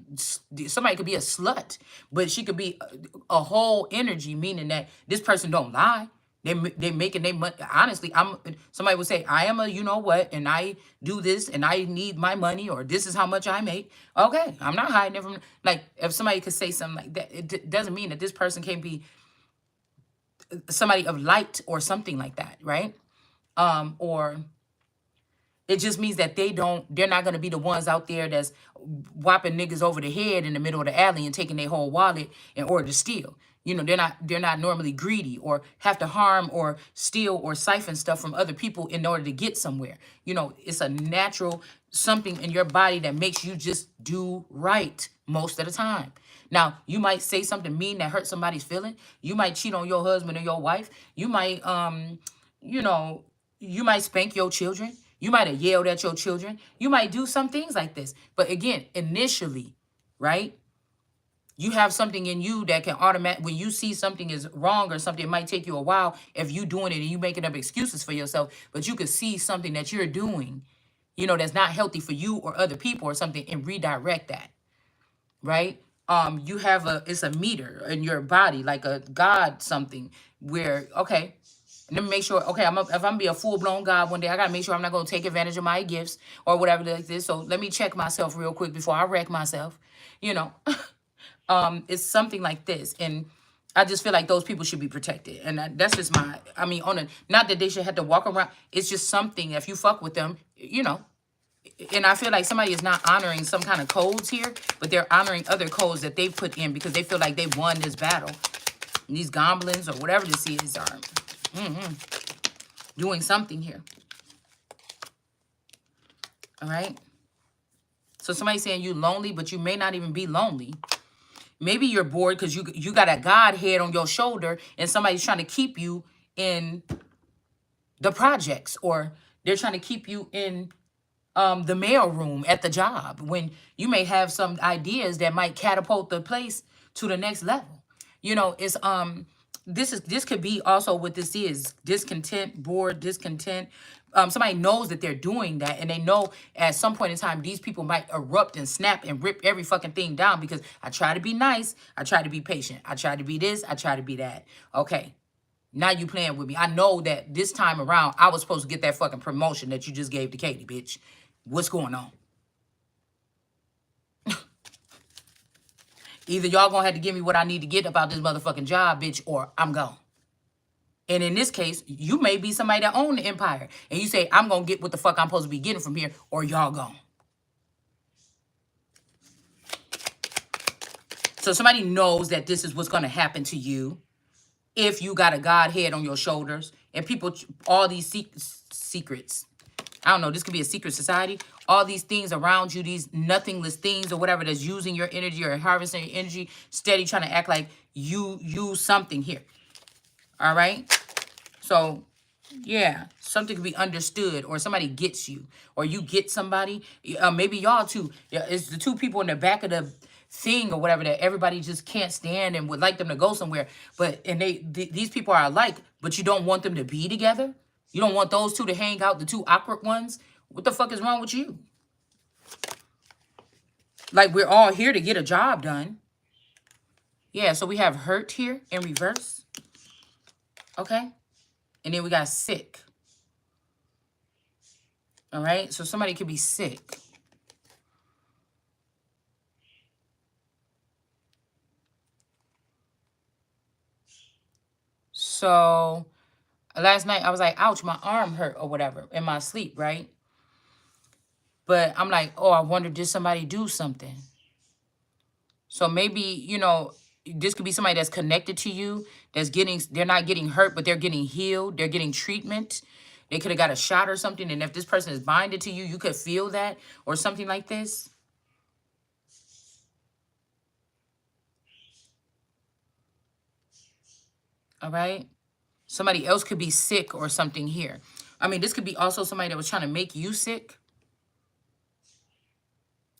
somebody could be a slut, but she could be a whole energy, meaning that this person don't lie. They making they money. Honestly, somebody would say, I am a you know what, and I do this, and I need my money, or this is how much I make. Okay, I'm not hiding it from, like, if somebody could say something like that, it doesn't mean that this person can't be somebody of light or something like that, right? Or it just means that they're not going to be the ones out there that's whopping niggas over the head in the middle of the alley and taking their whole wallet in order to steal. You know, they're not normally greedy or have to harm or steal or siphon stuff from other people in order to get somewhere. You know, it's a natural something in your body that makes you just do right most of the time. Now, you might say something mean that hurts somebody's feeling. You might cheat on your husband or your wife. You might you know, you might spank your children. You might have yelled at your children. You might do some things like this. But again, initially, right? You have something in you that can when you see something is wrong or something, it might take you a while if you doing it and you making up excuses for yourself, but you could see something that you're doing, you know, that's not healthy for you or other people or something, and redirect that, right? You have it's a meter in your body, like a God something, where, okay, let me make sure, okay, if I'm gonna be a full-blown God one day, I gotta make sure I'm not gonna take advantage of my gifts or whatever like this. So let me check myself real quick before I wreck myself, you know. It's something like this. And I just feel like those people should be protected. And that's just I mean, not that they should have to walk around. It's just something, if you fuck with them, you know. And I feel like somebody is not honoring some kind of codes here, but they're honoring other codes that they put in because they feel like they won this battle. And these goblins or whatever this is are doing something here. All right. So somebody's saying you lonely, but you may not even be lonely. Maybe you're bored because you got a God head on your shoulder and somebody's trying to keep you in the projects, or they're trying to keep you in the mail room at the job, when you may have some ideas that might catapult the place to the next level. You know, it's this could be also what this is: discontent, bored, discontent. Somebody knows that they're doing that, and they know at some point in time these people might erupt and snap and rip every fucking thing down because I try to be nice, I try to be patient, I try to be this, I try to be that. Okay, now you playing with me. I know that this time around I was supposed to get that fucking promotion that you just gave to Katie, bitch. What's going on? Either y'all gonna have to give me what I need to get about this motherfucking job, bitch, or I'm gone. And in this case, you may be somebody that own the empire. And you say, I'm gonna get what the fuck I'm supposed to be getting from here, or y'all gone. So somebody knows that this is what's gonna happen to you if you got a God head on your shoulders. And people, all these secrets, I don't know, this could be a secret society. All these things around you, these nothingless things or whatever that's using your energy or harvesting your energy, steady trying to act like you use something here. All right? So, yeah, something could be understood, or somebody gets you, or you get somebody. Maybe y'all too. Yeah, it's the two people in the back of the thing or whatever that everybody just can't stand and would like them to go somewhere. But, and these people are alike, but you don't want them to be together. You don't want those two to hang out, the two awkward ones. What the fuck is wrong with you? Like, we're all here to get a job done. Yeah, so we have hurt here in reverse. Okay? And then we got sick. All right? So somebody could be sick. So last night I was like, ouch, my arm hurt or whatever in my sleep, right? But I'm like, oh, I wonder, did somebody do something? So maybe, you know, this could be somebody that's connected to you, they're not getting hurt, but they're getting healed. They're getting treatment. They could have got a shot or something. And if this person is binded to you, you could feel that or something like this. All right. Somebody else could be sick or something here. I mean, this could be also somebody that was trying to make you sick,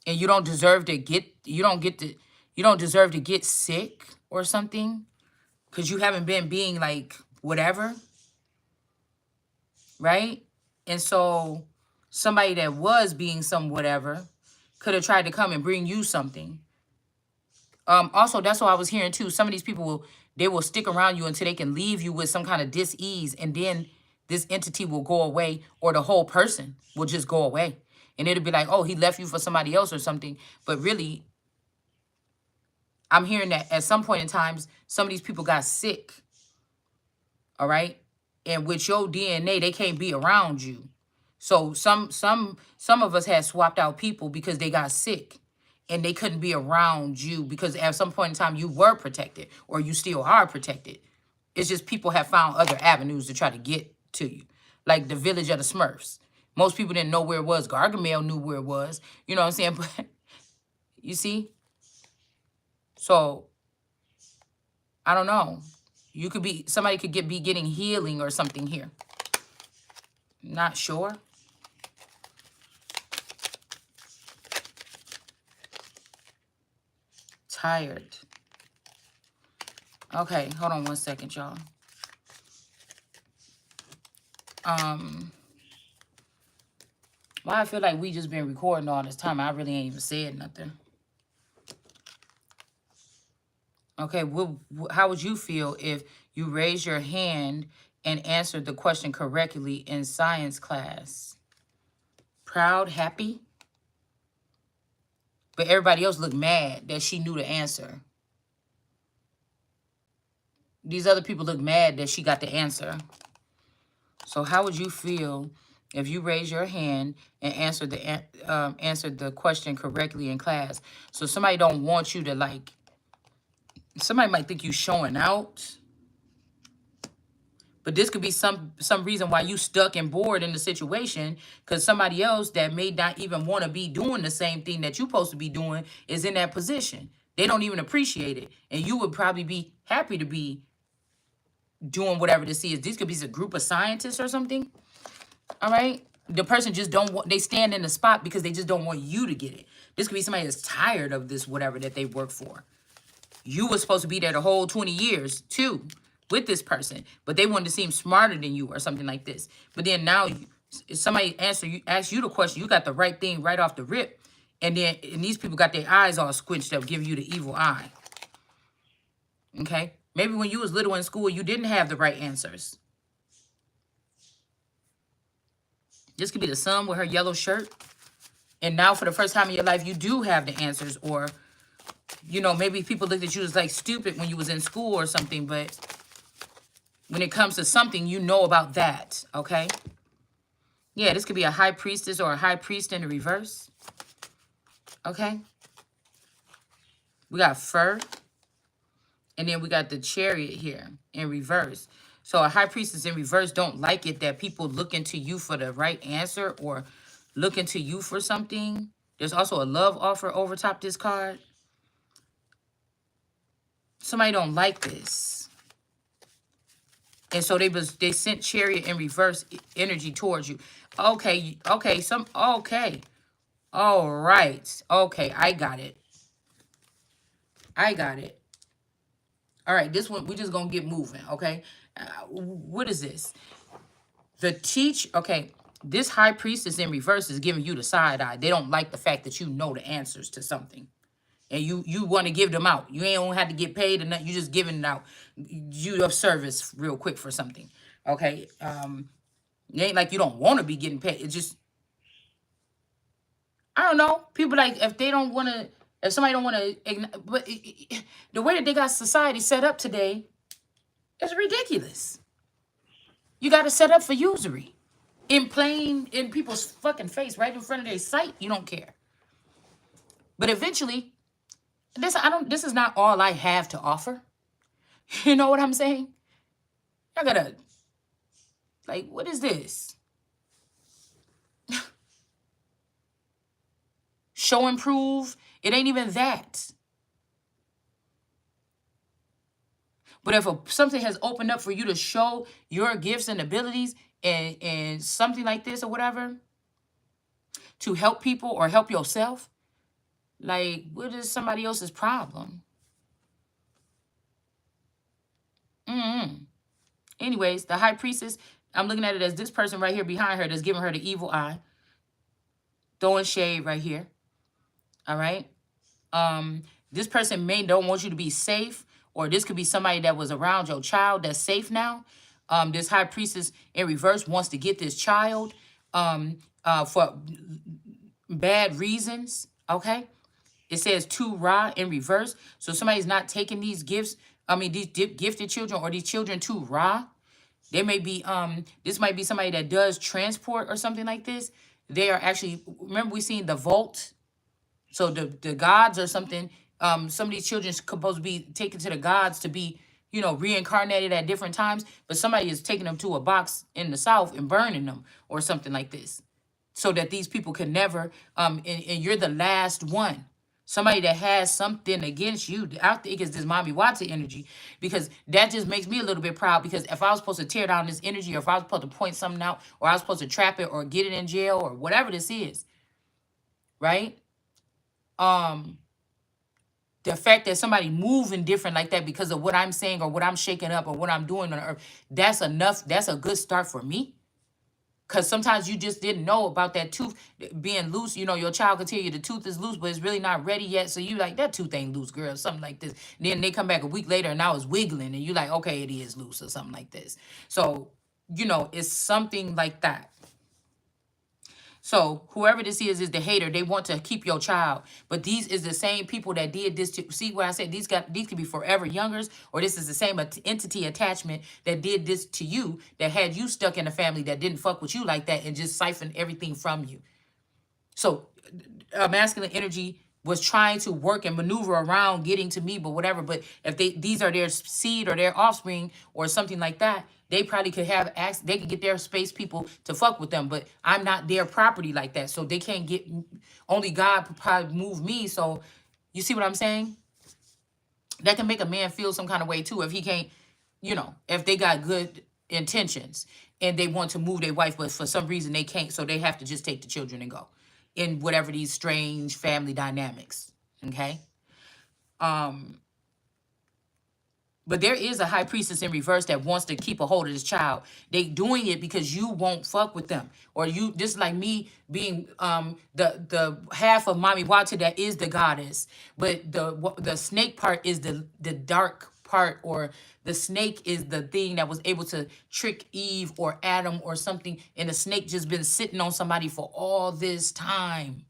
and you don't deserve to get, you don't deserve to get sick or something because you haven't been being like whatever, right? And so somebody that was being some whatever could have tried to come and bring you something. Also, that's what I was hearing too. Some of these people will stick around you until they can leave you with some kind of dis-ease, and then this entity will go away, or the whole person will just go away. And it'll be like, oh, he left you for somebody else or something. But really, I'm hearing that at some point in times, some of these people got sick. All right. And with your DNA, they can't be around you. So some of us had swapped out people because they got sick and they couldn't be around you because at some point in time you were protected, or you still are protected. It's just people have found other avenues to try to get to you. Like the village of the Smurfs. Most people didn't know where it was. Gargamel knew where it was. You know what I'm saying? But you see? So I don't know. You could be, somebody could be getting healing or something here. Not sure. Tired. Okay, hold on one second, y'all. Why I feel like we just been recording all this time. I really ain't even said nothing. Okay, how would you feel if you raised your hand and answered the question correctly in science class? Proud, happy? But everybody else looked mad that she knew the answer. These other people look mad that she got the answer. So how would you feel if you raised your hand and answered the question correctly in class? So somebody don't want you to, like, somebody might think you showing out. But this could be some reason why you stuck and bored in the situation, because somebody else that may not even want to be doing the same thing that you're supposed to be doing is in that position. They don't even appreciate it. And you would probably be happy to be doing whatever this is. This could be a group of scientists or something. All right? The person just don't want, they stand in the spot because they just don't want you to get it. This could be somebody that's tired of this whatever that they work for. You were supposed to be there the whole 20 years too with this person, but they wanted to seem smarter than you or something like this. But then now somebody asks you the question, you got the right thing right off the rip, and these people got their eyes all squinched up, giving you the evil eye. Okay? Maybe when you was little in school, you didn't have the right answers. This could be the sun with her yellow shirt. And now for the first time in your life, you do have the answers. Or, you know, maybe people looked at you as like stupid when you was in school or something. But when it comes to something, you know about that. Okay? Yeah, this could be a high priestess or a high priest in the reverse. Okay? We got fur. And then we got the chariot here in reverse. So a high priestess in reverse don't like it that people look into you for the right answer or look into you for something. There's also a love offer over top this card. Somebody don't like this. And so they sent chariot in reverse energy towards you. Okay. All right. Okay, I got it. All right, this one, we just going to get moving, okay? What is this? Okay, this high priestess in reverse is giving you the side eye. They don't like the fact that you know the answers to something. And you want to give them out. You ain't gonna have to get paid or nothing. You just giving it out. You of service real quick for something, okay? It ain't like you don't want to be getting paid. It's just, I don't know. People like, if they don't want to, if somebody don't want to, but the way that they got society set up today is ridiculous. You got to set up for usury. In people's fucking face, right in front of their sight, you don't care. But eventually, this is not all I have to offer. You know what I'm saying? I gotta, like, what is this? Show and prove. It ain't even that. But if something has opened up for you to show your gifts and abilities, and something like this or whatever to help people or help yourself, like, what is somebody else's problem? Mm-mm. Anyways, the high priestess, I'm looking at it as this person right here behind her that's giving her the evil eye, throwing shade right here. All right. This person may don't want you to be safe, or this could be somebody that was around your child that's safe now. This high priestess in reverse wants to get this child for bad reasons. Okay. It says to Ra in reverse. So somebody's not taking these gifts. I mean, these gifted children or these children to Ra. They may be, this might be somebody that does transport or something like this. They are actually, remember we seen the vault. So the gods or something, some of these children supposed to be taken to the gods to be, you know, reincarnated at different times. But somebody is taking them to a box in the south and burning them or something like this. So that these people can never, and you're the last one. Somebody that has something against you. I think it's this Mommy Watson energy, because that just makes me a little bit proud, because if I was supposed to tear down this energy, or if I was supposed to point something out, or I was supposed to trap it or get it in jail or whatever this is, right? The fact that somebody moving different like that because of what I'm saying or what I'm shaking up or what I'm doing on earth, that's enough. That's a good start for me. Because sometimes you just didn't know about that tooth being loose. You know, your child could tell you the tooth is loose, but it's really not ready yet. So you like, that tooth ain't loose, girl, something like this. Then they come back a week later and now it's wiggling. And you like, okay, it is loose or something like this. So, you know, it's something like that. So whoever this is the hater. They want to keep your child. But these is the same people that did this to, see what I said? These could be forever youngers, or this is the same entity attachment that did this to you, that had you stuck in a family that didn't fuck with you like that and just siphoned everything from you. So masculine energy was trying to work and maneuver around getting to me, but whatever. But if these are their seed or their offspring or something like that, they probably could have access. They could get their space people to fuck with them, but I'm not their property like that, so they can't get. Only God could probably move me. So you see what I'm saying? That can make a man feel some kind of way too if he can't, you know, if they got good intentions and they want to move their wife, but for some reason they can't, so they have to just take the children and go in whatever these strange family dynamics. Okay. But there is a high priestess in reverse that wants to keep a hold of this child. They doing it because you won't fuck with them, or you just like me being the half of Mommy Wata that is the goddess, but the snake part is the dark part, or the snake is the thing that was able to trick Eve or Adam or something, and the snake just been sitting on somebody for all this time.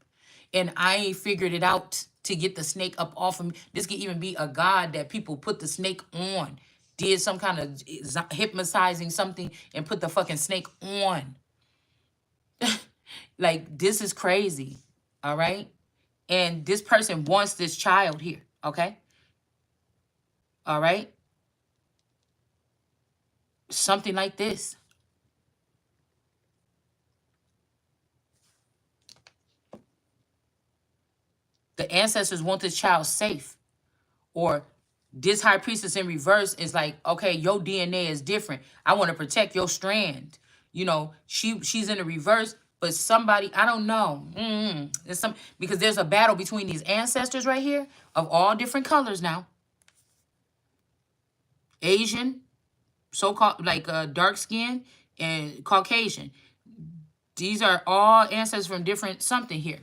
And I ain't figured it out to get the snake up off of me. This could even be a god that people put the snake on, did some kind of hypnotizing something and put the fucking snake on. Like, this is crazy. All right. And this person wants this child here. Okay. All right. Something like this. The ancestors want this child safe. Or this high priestess in reverse is like, okay, your DNA is different. I want to protect your strand. You know, she's in the reverse, but somebody, I don't know. There's some, because there's a battle between these ancestors right here of all different colors now. Asian, so-called like dark skin, and Caucasian. These are all ancestors from different something here.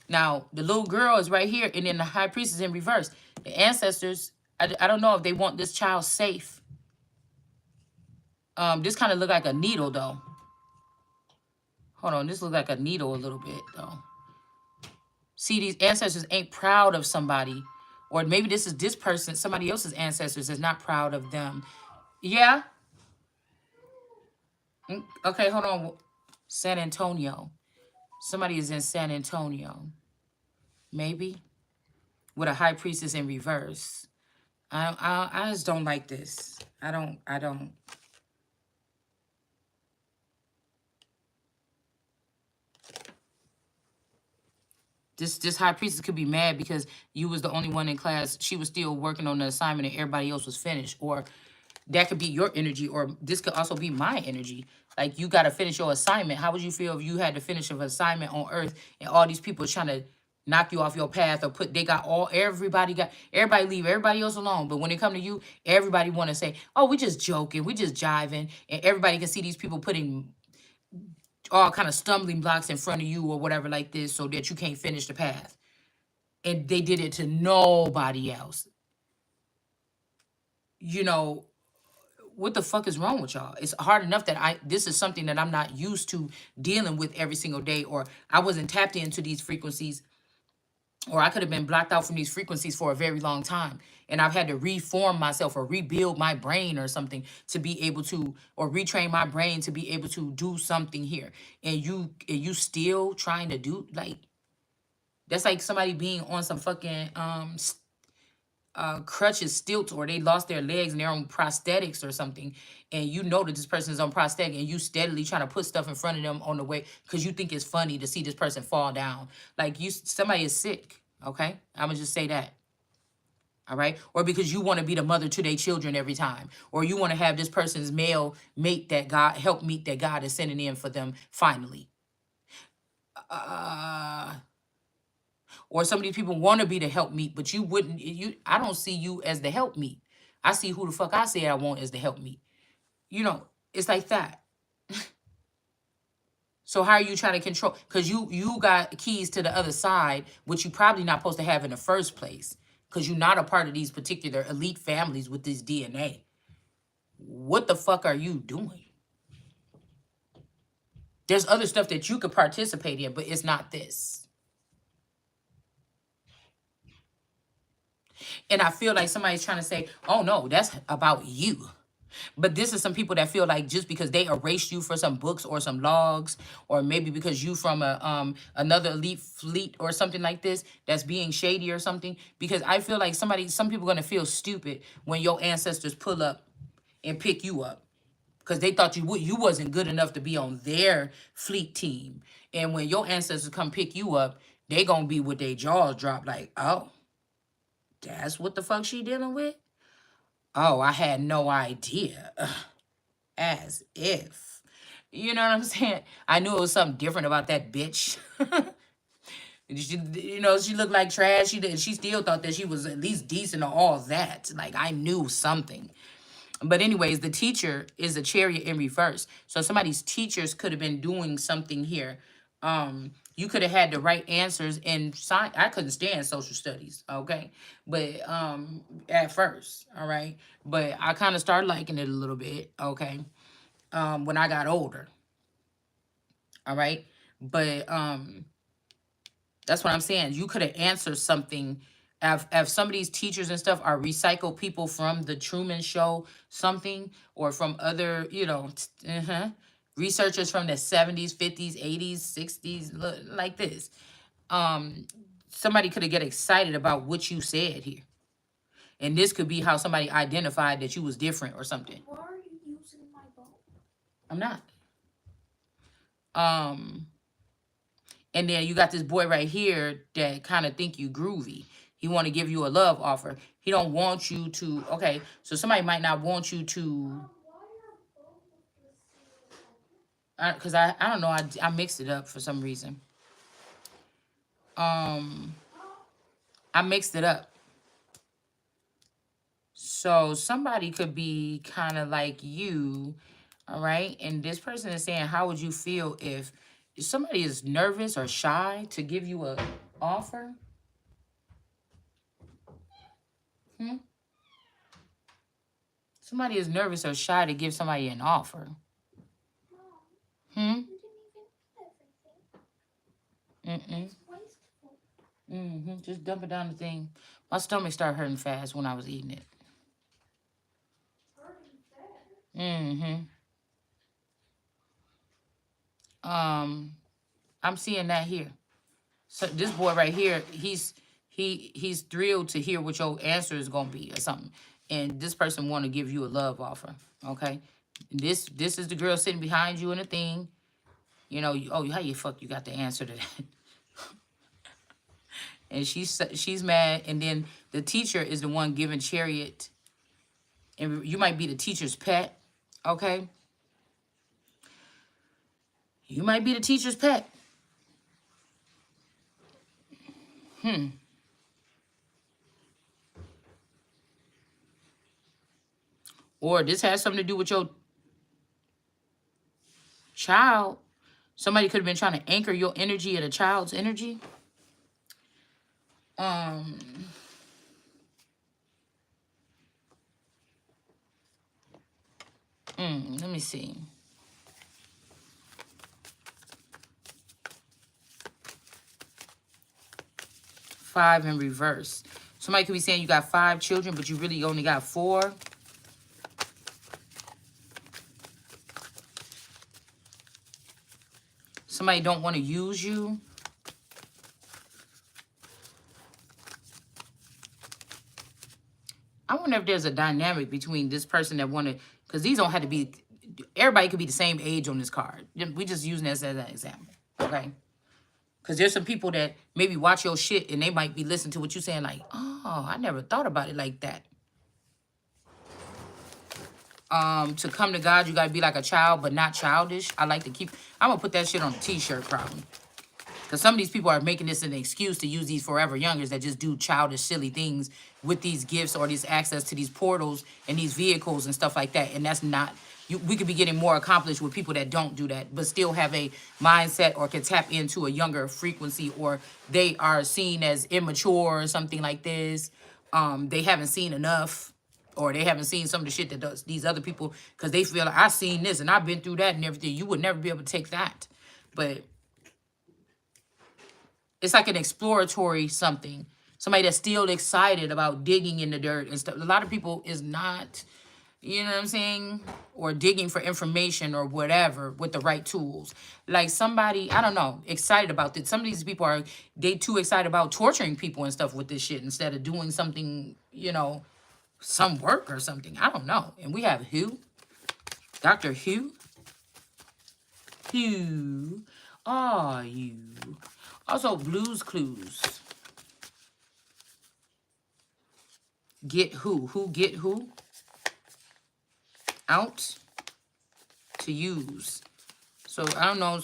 Now, the little girl is right here, and then the high priest is in reverse. The ancestors, I don't know if they want this child safe. This kind of look like a needle, though. Hold on, this looks like a needle a little bit, though. See, these ancestors ain't proud of somebody. Or maybe this is this person, somebody else's ancestors is not proud of them. Yeah? Okay, hold on. San Antonio. Somebody is in San Antonio. Maybe. With a high priestess in reverse. I just don't like this. I don't. This high priestess could be mad because you was the only one in class. She was still working on the assignment and everybody else was finished. Or that could be your energy, or this could also be my energy. Like, you got to finish your assignment. How would you feel if you had to finish an assignment on Earth and all these people trying to knock you off your path, or everybody leave everybody else alone, but when it come to you, everybody want to say, oh, we just joking, we just jiving, and everybody can see these people putting all kind of stumbling blocks in front of you or whatever like this so that you can't finish the path, and they did it to nobody else. You know, what the fuck is wrong with y'all? It's hard enough that this is something that I'm not used to dealing with every single day, or I wasn't tapped into these frequencies, or I could have been blocked out from these frequencies for a very long time. And I've had to reform myself or rebuild my brain or something to be able to, or retrain my brain to be able to do something here. And you still trying to do, like, that's like somebody being on some fucking crutches, stilts, or they lost their legs and they're on prosthetics or something, and you know that this person is on prosthetic, and you steadily trying to put stuff in front of them on the way because you think it's funny to see this person fall down. Like, somebody is sick. Okay, I'm gonna just say that. All right, or because you want to be the mother to their children every time, or you want to have this person's male mate that God help meet that God is sending in for them finally. Uh, or some of these people want to be the help meet, but you wouldn't. I don't see you as the help meet. I see who the fuck I say I want as the help meet. You know, it's like that. So how are you trying to control? Because you got keys to the other side, which you probably not supposed to have in the first place, because you're not a part of these particular elite families with this DNA. What the fuck are you doing? There's other stuff that you could participate in, but it's not this. And I feel like somebody's trying to say, oh no, that's about you. But this is some people that feel like just because they erased you for some books or some logs, or maybe because you from a another elite fleet or something like this, that's being shady or something. Because I feel like some people gonna feel stupid when your ancestors pull up and pick you up, because they thought you wasn't good enough to be on their fleet team. And when your ancestors come pick you up, they gonna be with their jaws dropped, like, oh, that's what the fuck she dealing with? Oh, I had no idea. As if. You know what I'm saying? I knew it was something different about that bitch. She looked like trash. She still thought that she was at least decent or all that. Like, I knew something. But anyways, the teacher is a chariot in reverse. So somebody's teachers could have been doing something here. You could have had the right answers in science. I couldn't stand social studies, okay? But at first, all right? But I kind of started liking it a little bit, okay? When I got older, all right? But that's what I'm saying. You could have answered something. If some of these teachers and stuff are recycled people from the Truman Show, something, or from other, researchers from the 70s, 50s, 80s, 60s, like this. Somebody could have get excited about what you said here. And this could be how somebody identified that you was different or something. Why are you using my phone? I'm not. And then you got this boy right here that kind of think you groovy. He want to give you a love offer. He don't want you to. Okay, so somebody might not want you to. Because I don't know. I mixed it up for some reason. I mixed it up. So somebody could be kind of like you, all right? And this person is saying, how would you feel if somebody is nervous or shy to give you a offer? Somebody is nervous or shy to give somebody an offer. Just dump it down the thing. My stomach started hurting fast when I was eating it. I'm seeing that here. So this boy right here, he's thrilled to hear what your answer is gonna be or something. And this person want to give you a love offer. Okay. This is the girl sitting behind you in the thing. Oh, how you fuck you got the answer to that? And she's mad. And then the teacher is the one giving chariot. And you might be the teacher's pet. Okay. You might be the teacher's pet. Or this has something to do with your child. Somebody could have been trying to anchor your energy at a child's energy. Um, let me see. 5 in reverse. Somebody could be saying you got 5 children, but you really only got 4. Somebody don't want to use you. I wonder if there's a dynamic between this person that wanted, because these don't have to be, everybody could be the same age on this card. We just using this as an example, okay? Because there's some people that maybe watch your shit and they might be listening to what you're saying like, oh, I never thought about it like that. To come to God, you got to be like a child, but not childish. I like to keep, I'm going to put that shit on a t-shirt probably. Because some of these people are making this an excuse to use these forever youngers that just do childish, silly things with these gifts or this access to these portals and these vehicles and stuff like that. And that's not, we could be getting more accomplished with people that don't do that, but still have a mindset or can tap into a younger frequency, or they are seen as immature or something like this. They haven't seen enough, or they haven't seen some of the shit that does these other people, because they feel like, I've seen this and I've been through that and everything. You would never be able to take that. But it's like an exploratory something. Somebody that's still excited about digging in the dirt and stuff. A lot of people is not, you know what I'm saying? Or digging for information or whatever with the right tools. Like somebody, I don't know, excited about this. Some of these people are, they too excited about torturing people and stuff with this shit instead of doing something, you know, some work or something. I don't know. And we have who? Dr. Who? Who are you? Also, Blues Clues. Get who? Who get who? Out to use. So, I don't know,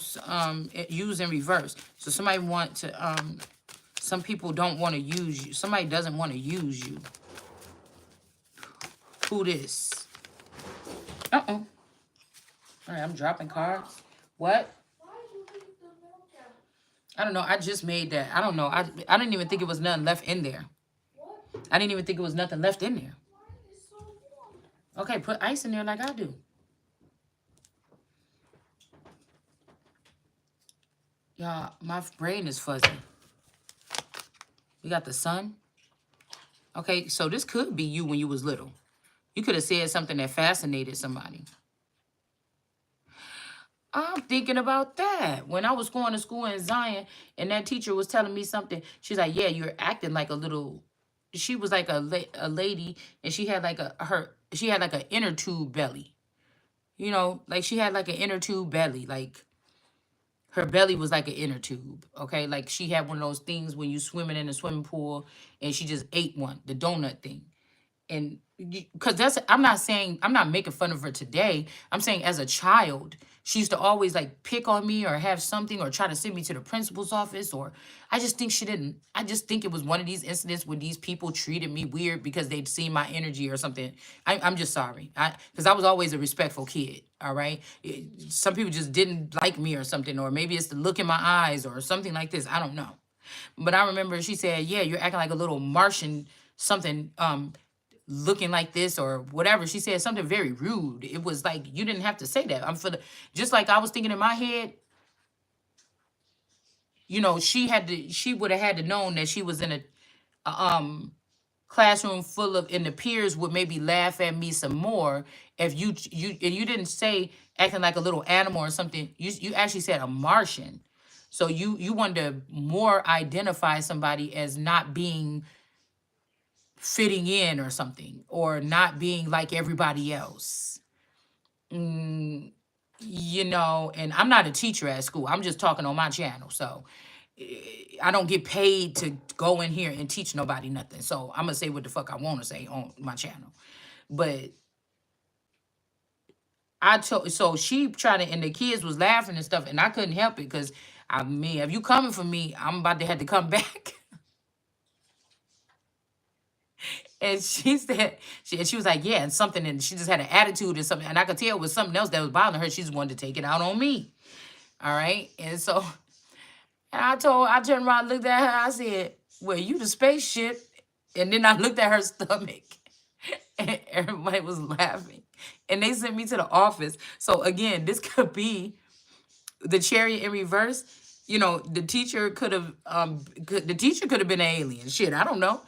use in reverse. So, somebody want to, some people don't want to use you. Somebody doesn't want to use you. Who this? Uh-oh. All right, I'm dropping cards. What? I don't know. I just made that. I don't know. I didn't even think it was nothing left in there. I didn't even think it was nothing left in there. Okay, put ice in there like I do. Y'all, my brain is fuzzy. We got the sun. Okay, so this could be you when you was little. You could have said something that fascinated somebody. I'm thinking about that. When I was going to school in Zion and that teacher was telling me something, she's like, yeah, you're acting like a little, she was like a lady, and she had like she had like an inner tube belly. You know, like she had like an inner tube belly. Like her belly was like an inner tube, okay? Like she had one of those things when you swimming in a swimming pool and she just ate one, the donut thing. And because that's, I'm not saying, I'm not making fun of her today. I'm saying as a child, she used to always like pick on me or have something or try to send me to the principal's office, or I just think she didn't. I just think it was one of these incidents when these people treated me weird because they'd seen my energy or something. I'm just sorry. Because I was always a respectful kid, all right? Some people just didn't like me or something, or maybe it's the look in my eyes or something like this. I don't know. But I remember she said, yeah, you're acting like a little Martian something, looking like this or whatever. She said something very rude. It was like, you didn't have to say that. I'm for the, just like I was thinking in my head, you know, she would have had to known that she was in a classroom full of, and the peers would maybe laugh at me some more if you didn't say acting like a little animal or something. You actually said a Martian. So you wanted to more identify somebody as not being fitting in or something, or not being like everybody else. You know, and I'm not a teacher at school. I'm just talking on my channel. So I don't get paid to go in here and teach nobody nothing. So I'm going to say what the fuck I want to say on my channel. But so she tried to, and the kids was laughing and stuff, and I couldn't help it because I mean, if you coming for me, I'm about to have to come back. And she said, she was like, yeah, and something, and she just had an attitude or something, and I could tell it was something else that was bothering her. She just wanted to take it out on me. All right, and so, and I turned around, looked at her, I said, well, you the spaceship, and then I looked at her stomach, and everybody was laughing, and they sent me to the office. So again, this could be the chariot in reverse. You know, the teacher could have the teacher could have been an alien. Shit, I don't know.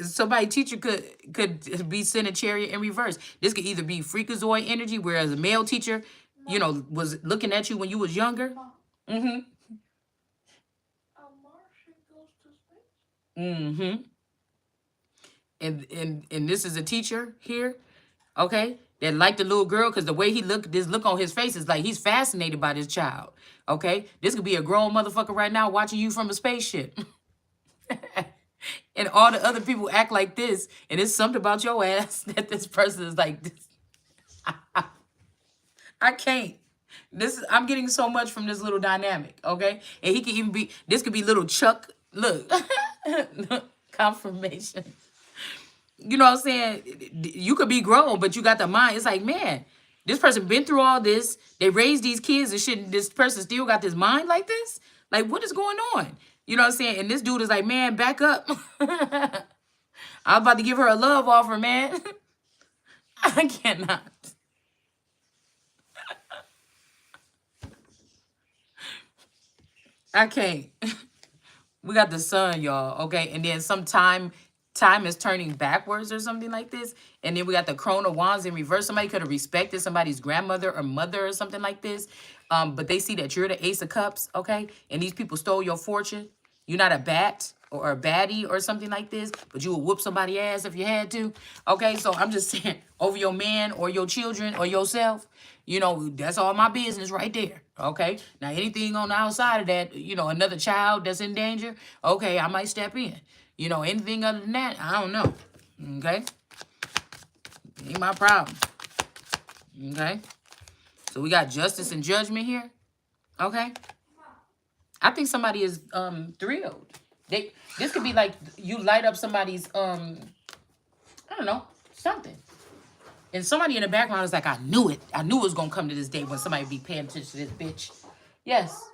Somebody teacher could be sent a chariot in reverse. This could either be freakazoid energy, whereas a male teacher, you know, was looking at you when you was younger. Mm-hmm. Mm-hmm. And this is a teacher here, okay, that liked the little girl because the way he looked, this look on his face is like he's fascinated by this child. Okay, this could be a grown motherfucker right now watching you from a spaceship. And all the other people act like this, and it's something about your ass that this person is like this. I can't. I'm getting so much from this little dynamic, okay? And he could even be, this could be little Chuck. Look, confirmation. You know what I'm saying? You could be grown, but you got the mind. It's like, man, this person been through all this. They raised these kids and shit. And this person still got this mind like this? Like, what is going on? You know what I'm saying? And this dude is like, man, back up. I'm about to give her a love offer, man. I cannot. I can't. We got the sun, y'all, okay? And then time is turning backwards or something like this. And then we got the Crone of Wands in reverse. Somebody could have respected somebody's grandmother or mother or something like this. But they see that you're the Ace of Cups, okay? And these people stole your fortune. You're not a bat or a baddie or something like this, but you would whoop somebody's ass if you had to. Okay, so I'm just saying, over your man or your children or yourself, you know, that's all my business right there. Okay, now anything on the outside of that, you know, another child that's in danger, okay, I might step in. You know, anything other than that, I don't know. Okay, ain't my problem. Okay, so we got justice and judgment here. Okay, I think somebody is thrilled. This could be like you light up somebody's I don't know, something. And somebody in the background is like, I knew it. I knew it was gonna come to this day when somebody be paying attention to this bitch. Yes.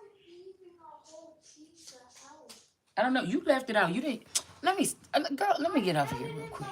I don't know. You left it out. You didn't. Let me, girl. Let me get over here real quick.